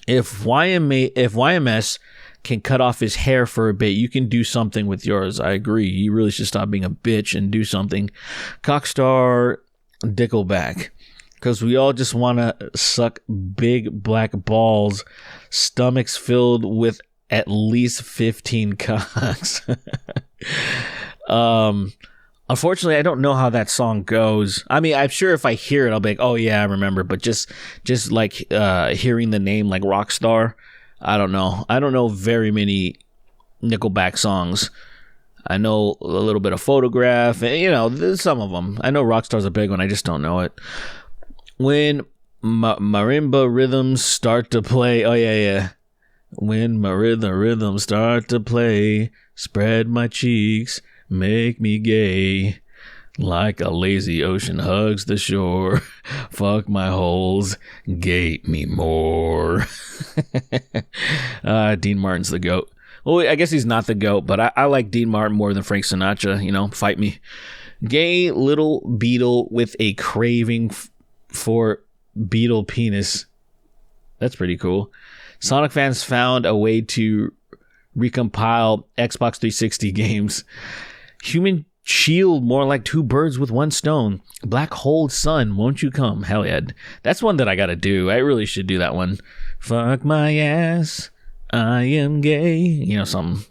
If YMS can cut off his hair for a bit, you can do something with yours. I agree. You really should stop being a bitch and do something. Cockstar Dickleback. Because we all just want to suck big black balls, stomachs filled with at least 15 cocks. Unfortunately, I don't know how that song goes. I mean, I'm sure if I hear it, I'll be like, oh yeah, I remember. But just like hearing the name like Rockstar, I don't know. I don't know very many Nickelback songs. I know a little bit of Photograph, and, you know, there's some of them. I know Rockstar's a big one. I just don't know it. When marimba rhythms start to play, oh yeah. When marimba rhythms start to play, spread my cheeks, make me gay, like a lazy ocean hugs the shore. Fuck my holes, gape me more. Dean Martin's the GOAT. Well, I guess he's not the GOAT, but I like Dean Martin more than Frank Sinatra. You know, fight me. Gay little beetle with a craving for beetle penis. That's pretty cool. Sonic fans found a way to recompile Xbox 360 games. Human shield, more like 2 birds with 1 stone. Black hole sun, won't you come? Hell yeah. That's one that I gotta do. I really should do that one. Fuck my ass, I am gay. You know, something.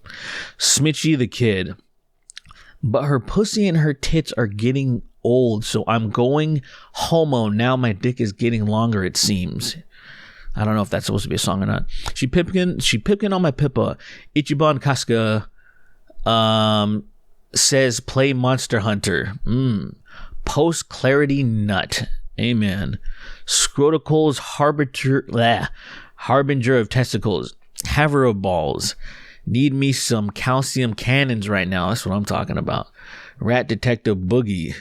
Smitchy the kid. But her pussy and her tits are getting old, so I'm going homo. Now my dick is getting longer, it seems. I don't know if that's supposed to be a song or not. She pipkin on my pippa. Ichiban Casca says play Monster Hunter. Post clarity nut. Amen. Scroticles, harbinger of testicles, haver of balls. Need me some calcium cannons right now. That's what I'm talking about. Rat Detective Boogie.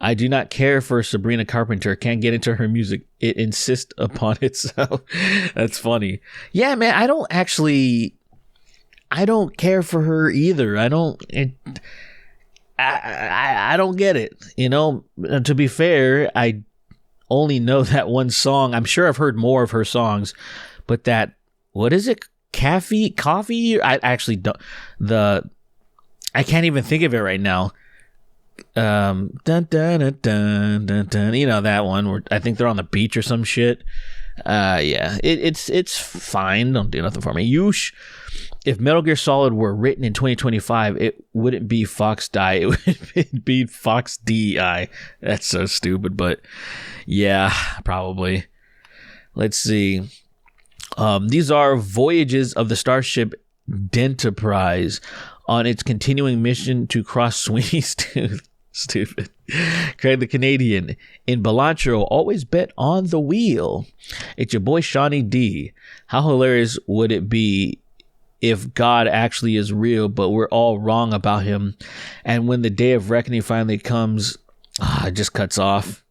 I do not care for Sabrina Carpenter. Can't get into her music. It insists upon itself. That's funny. Yeah, man, I don't care for her either. I don't get it. You know, to be fair, I only know that one song. I'm sure I've heard more of her songs, but that, what is it? Coffee? I actually don't. I can't even think of it right now. Dun, dun, dun, dun, dun, dun. You know that one where I think they're on the beach or some shit. Yeah, it's fine. Don't do nothing for me. Yush. If Metal Gear Solid were written in 2025, it wouldn't be Fox Die. It would be Fox DI. That's so stupid, but yeah, probably. Let's see. These are voyages of the Starship Denterprise on its continuing mission to cross Sweeney's Tooth. Stupid. Craig the Canadian. In Balantro, always bet on the wheel. It's your boy Shawnee D. How hilarious would it be if God actually is real, but we're all wrong about him? And when the day of reckoning finally comes, it just cuts off.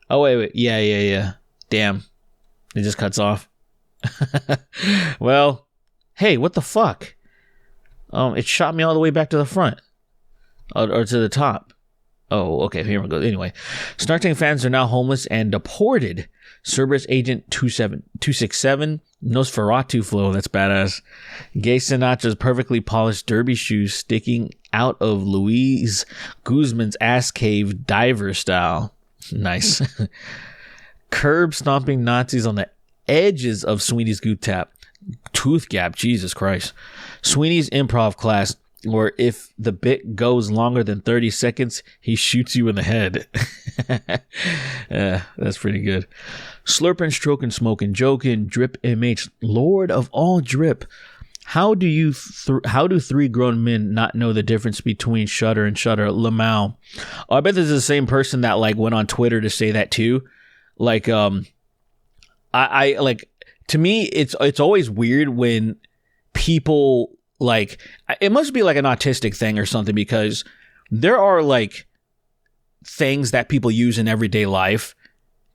Oh, wait. Yeah. Damn. It just cuts off. Well, hey, what the fuck? It shot me all the way back to the front. Or to the top. Oh, okay, here we go. Anyway, Snark Tank fans are now homeless and deported. Cerberus Agent 267, Nosferatu flow, that's badass. Gay Sinatra's perfectly polished derby shoes sticking out of Luis Guzman's ass cave diver style. Nice. Curb stomping Nazis on the edges of Sweeney's Tooth Gap. Jesus Christ. Sweeney's improv class, where if the bit goes longer than 30 seconds, he shoots you in the head. That's pretty good. Slurping, stroking, smoking, joking, drip MH, Lord of all drip. How do three grown men not know the difference between Shudder and Shudder? Lamau. Oh, I bet this is the same person that like went on Twitter to say that too. Like, I like, to me, it's always weird when people, like, it must be like an autistic thing or something, because there are like things that people use in everyday life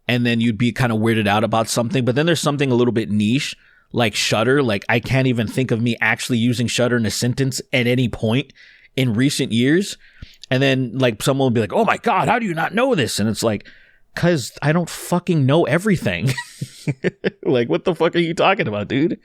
and then you'd be kind of weirded out about something, but then there's something a little bit niche like Shudder. Like, I can't even think of me actually using Shudder in a sentence at any point in recent years. And then like someone will be like, oh my God, how do you not know this? And it's like, cause I don't fucking know everything. Like, what the fuck are you talking about, dude?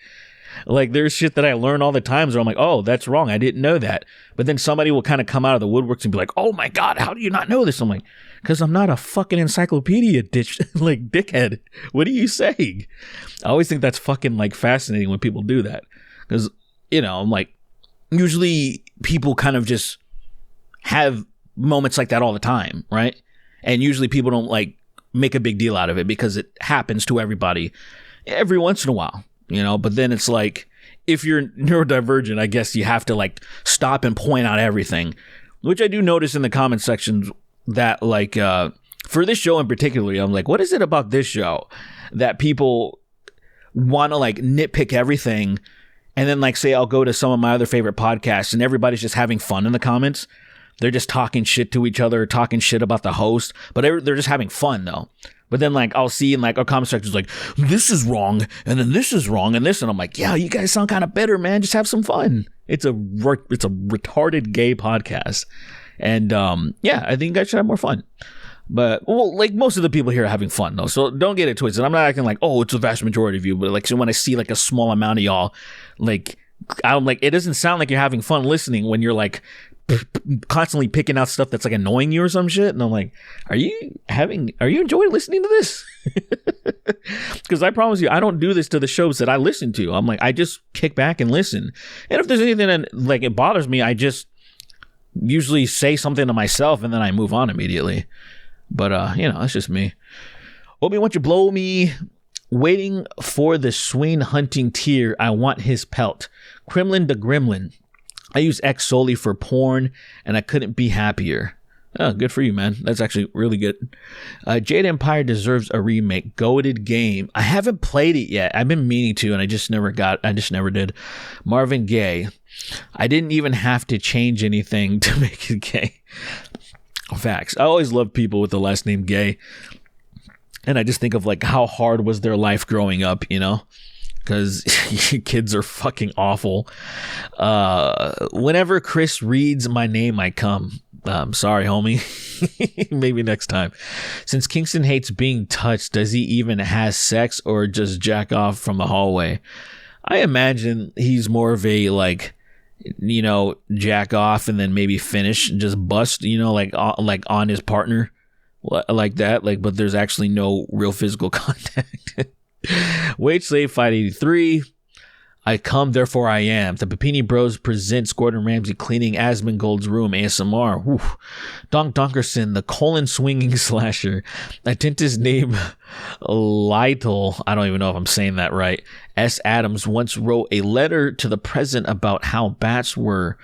Like, there's shit that I learn all the time where I'm like, oh, that's wrong, I didn't know that. But then somebody will kind of come out of the woodworks and be like, oh my God, how do you not know this? I'm like, because I'm not a fucking encyclopedia dickhead. What are you saying? I always think that's fucking like fascinating when people do that. Because, you know, I'm like, usually people kind of just have moments like that all the time, right? And usually people don't like make a big deal out of it because it happens to everybody every once in a while. You know, but then it's like, if you're neurodivergent, I guess you have to like stop and point out everything, which I do notice in the comment sections that like, for this show in particular, I'm like, what is it about this show that people want to like nitpick everything? And then like, say I'll go to some of my other favorite podcasts and everybody's just having fun in the comments. They're just talking shit to each other, talking shit about the host, but they're just having fun though. But then, like, I'll see in, like, our comment sections, like, this is wrong, and then this is wrong, and this, and I'm like, yeah, you guys sound kind of bitter, man. Just have some fun. It's a retarded gay podcast. And, yeah, I think you guys should have more fun. But, well, like, most of the people here are having fun, though, so don't get it twisted. I'm not acting like, oh, it's a vast majority of you, but, like, so when I see, like, a small amount of y'all, like, I'm like, it doesn't sound like you're having fun listening when you're, like, constantly picking out stuff that's like annoying you or some shit, and I'm like, are you enjoying listening to this? Because I promise you, I don't do this to the shows that I listen to. I'm like, I just kick back and listen, and if there's anything that like it bothers me, I just usually say something to myself and then I move on immediately. But you know, that's just me. Obi, won't you blow me? Waiting for the Swain hunting tier. I want his pelt. Kremlin the Gremlin. I use X solely for porn, and I couldn't be happier. Oh, good for you, man. That's actually really good. Jade Empire deserves a remake. Goated game. I haven't played it yet. I've been meaning to, and I just never did. Marvin Gaye. I didn't even have to change anything to make it gay. Facts. I always love people with the last name Gay. And I just think of like how hard was their life growing up, you know? Because kids are fucking awful. Whenever Chris reads my name, I come. Sorry, homie. Maybe next time. Since Kingston hates being touched, does he even has sex or just jack off from the hallway? I imagine he's more of a like, you know, jack off and then maybe finish and just bust, you know, like on his partner, like that. Like, but there's actually no real physical contact. Wage Slave 583. I come, therefore I am. The Papini Bros presents Gordon Ramsay cleaning Asmongold's room, ASMR. Whew. Donk Donkerson, the colon-swinging slasher. I tint his name Lytle. I don't even know if I'm saying that right. S. Adams once wrote a letter to the president about how bats were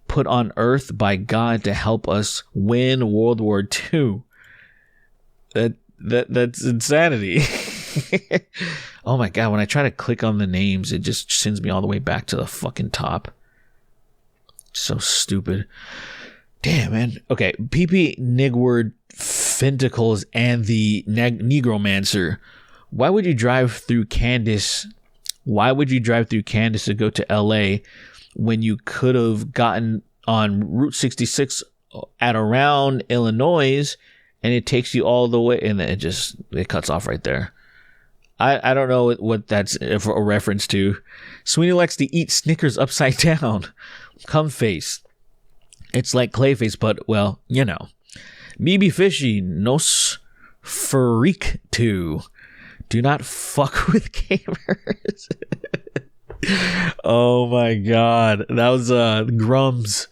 put on Earth by God to help us win World War II. That's insanity. Oh my god, when I try to click on the names, it just sends me all the way back to the fucking top. So stupid. Damn, man. Okay, PP Nigward Fenticles and the Negromancer. Why would you drive through Candace? Why would you drive through Candace to go to LA when you could have gotten on Route 66 at around Illinois and it takes you all the way and it cuts off right there. I don't know what that's a reference to. Sweeney likes to eat Snickers upside down. Cum face. It's like Clayface, but, well, you know. Meeby Fishy, nos freak to. Do not fuck with gamers. Oh my god. That was Grums.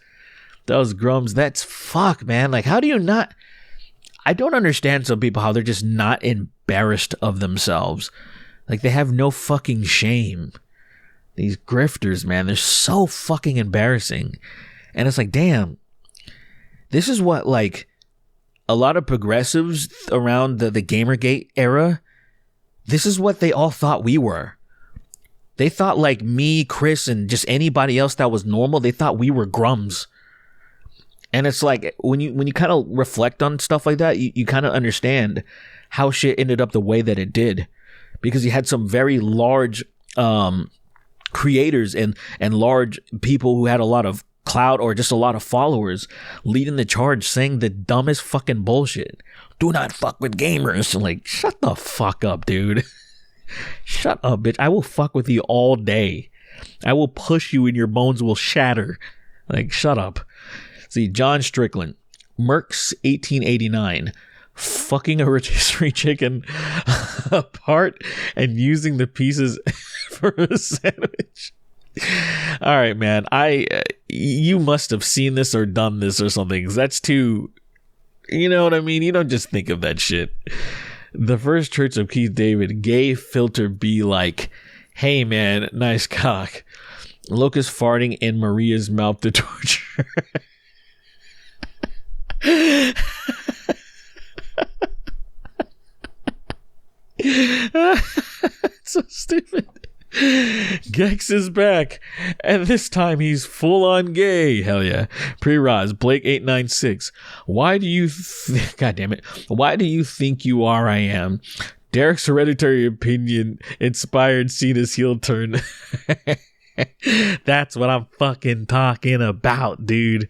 That's fuck, man. Like, how do you not... I don't understand some people how they're just not embarrassed of themselves. Like they have no fucking shame. These grifters, man, they're so fucking embarrassing. And it's like, damn, this is what like a lot of progressives around the Gamergate era, this is what they all thought we were. They thought like me, Chris, and just anybody else that was normal, they thought we were grums. And it's like when you kind of reflect on stuff like that, you kind of understand how shit ended up the way that it did, because you had some very large creators and large people who had a lot of clout or just a lot of followers leading the charge, saying the dumbest fucking bullshit. Do not fuck with gamers. Like, shut the fuck up, dude. Shut up, bitch. I will fuck with you all day. I will push you and your bones will shatter. Like, shut up. See, John Strickland, Merck's 1889, fucking a rotisserie chicken apart and using the pieces for a sandwich. All right, man. You must have seen this or done this or something. 'Cause that's too, you know what I mean? You don't just think of that shit. The First Church of Keith David, gay filter be like, hey, man, nice cock. Locust farting in Maria's mouth to torture. So stupid. Gex is back, and this time he's full on gay. Hell yeah. Pre-Roz, Blake 896. Why do you God damn it. Why do you think you are I am? Derek's hereditary opinion inspired Cena's heel turn. That's what I'm fucking talking about, dude.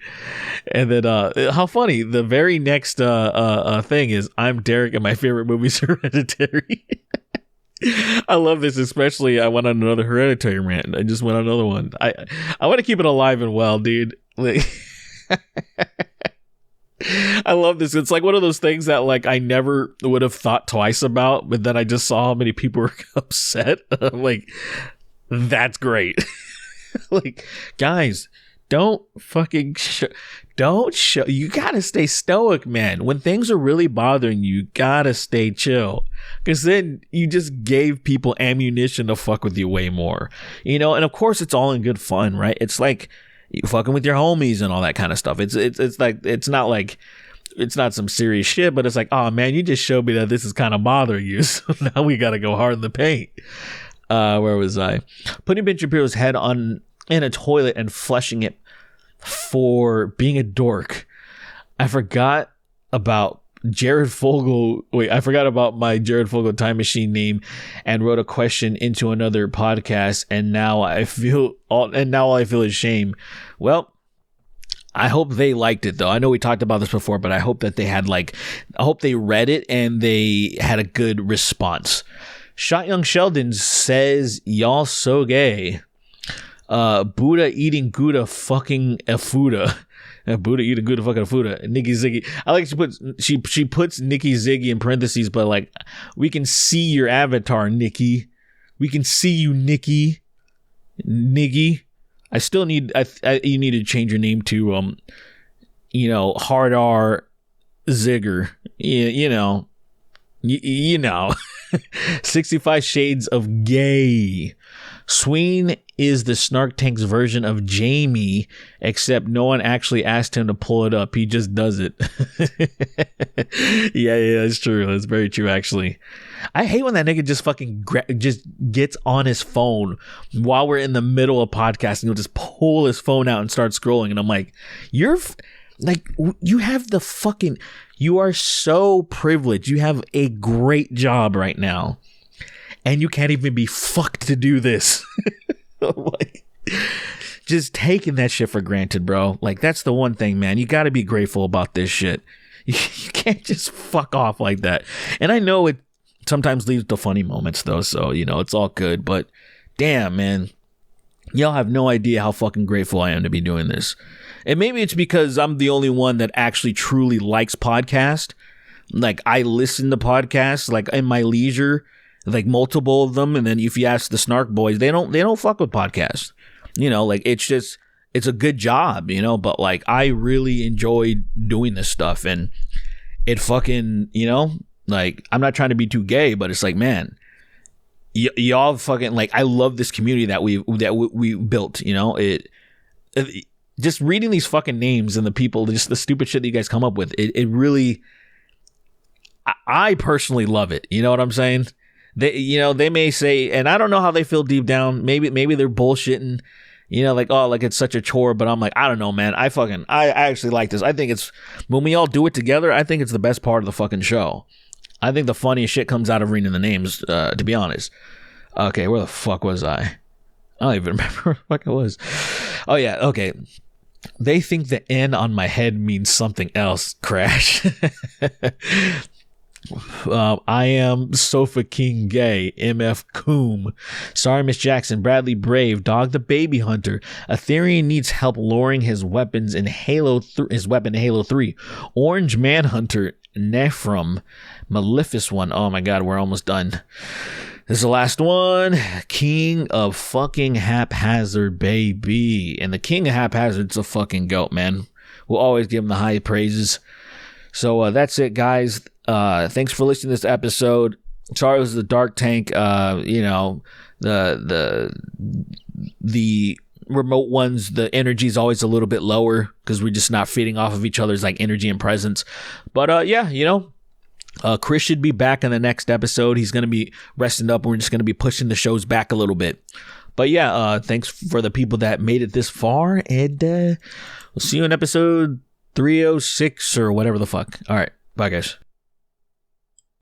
And then how funny, the very next thing is I'm Derek and my favorite movie's Hereditary. I love this, especially I went on another Hereditary rant. I just went on another one. I want to keep it alive and well, dude. Like, I love this. It's like one of those things that like I never would have thought twice about, but then I just saw how many people were upset. I'm like, that's great. Like, guys, don't fucking don't show. You gotta stay stoic, man. When things are really bothering you, you gotta stay chill, because then you just gave people ammunition to fuck with you way more, you know. And of course, it's all in good fun, right? It's like you fucking with your homies and all that kind of stuff. It's like, it's not like it's not some serious shit, but it's like, oh man, you just showed me that this is kind of bothering you. So now we got to go hard in the paint. Where was I? Putting Ben Shapiro's head in a toilet and flushing it for being a dork. I forgot about Jared Fogle. Wait, I forgot about my Jared Fogle time machine name and wrote a question into another podcast. And now I feel is shame. Well, I hope they liked it though. I know we talked about this before, but I hope that I hope they read it and they had a good response. Shot Young Sheldon says, y'all so gay. Buddha eating Gouda fucking a Fuda. Buddha eating Gouda fucking a Fuda. Nikki Ziggy. I like she puts Nikki Ziggy in parentheses, but like, we can see your avatar, Nikki. We can see you, Nikki. Niggy. I still need you need to change your name to Hard R Zigger. You know. 65 Shades of Gay. Sween is the Snark Tank's version of Jamie, except no one actually asked him to pull it up. He just does it. Yeah, it's true. It's very true, actually. I hate when that nigga just fucking just gets on his phone while we're in the middle of podcasting. He'll just pull his phone out and start scrolling. And I'm like, you are so privileged. You have a great job right now. And you can't even be fucked to do this. Like, just taking that shit for granted, bro. Like, that's the one thing, man. You got to be grateful about this shit. You can't just fuck off like that. And I know it sometimes leads to funny moments, though. So, it's all good. But damn, man. Y'all have no idea how fucking grateful I am to be doing this. And maybe it's because I'm the only one that actually truly likes podcast. Like, I listen to podcasts, like, in my leisure. Like multiple of them, and then if you ask the Snark boys, they don't fuck with podcasts. Like it's a good job, but like I really enjoy doing this stuff, and it fucking, like I'm not trying to be too gay, but it's like, man, y'all fucking, like, I love this community that we built, it just reading these fucking names and the people, just the stupid shit that you guys come up with, it really, I personally love it. You know what I'm saying? They may say, and I don't know how they feel deep down. Maybe they're bullshitting, like, oh, like it's such a chore. But I'm like, I don't know, man. I actually like this. I think it's, when we all do it together, I think it's the best part of the fucking show. I think the funniest shit comes out of reading the names, to be honest. Okay, where the fuck was I? I don't even remember where the fuck I was. Oh yeah, okay. They think the N on my head means something else. Crash. I am Sofa King Gay, MF Coom. Sorry, Miss Jackson. Bradley Brave, Dog the Baby Hunter. Aetherian needs help luring his weapons in Halo 3. Orange Manhunter, Nephrom, Maleficent one. Oh my god, we're almost done. This is the last one. King of fucking Haphazard, baby. And the King of Haphazard's a fucking goat, man. We'll always give him the high praises. So that's it, guys. Thanks for listening to this episode. Sorry it was the Dark Tank. The remote ones, the energy is always a little bit lower because we're just not feeding off of each other's like energy and presence. But Chris should be back in the next episode. He's gonna be resting up, and we're just gonna be pushing the shows back a little bit. But yeah, thanks for the people that made it this far, and we'll see you in episode 306 or whatever the fuck. All right, bye guys.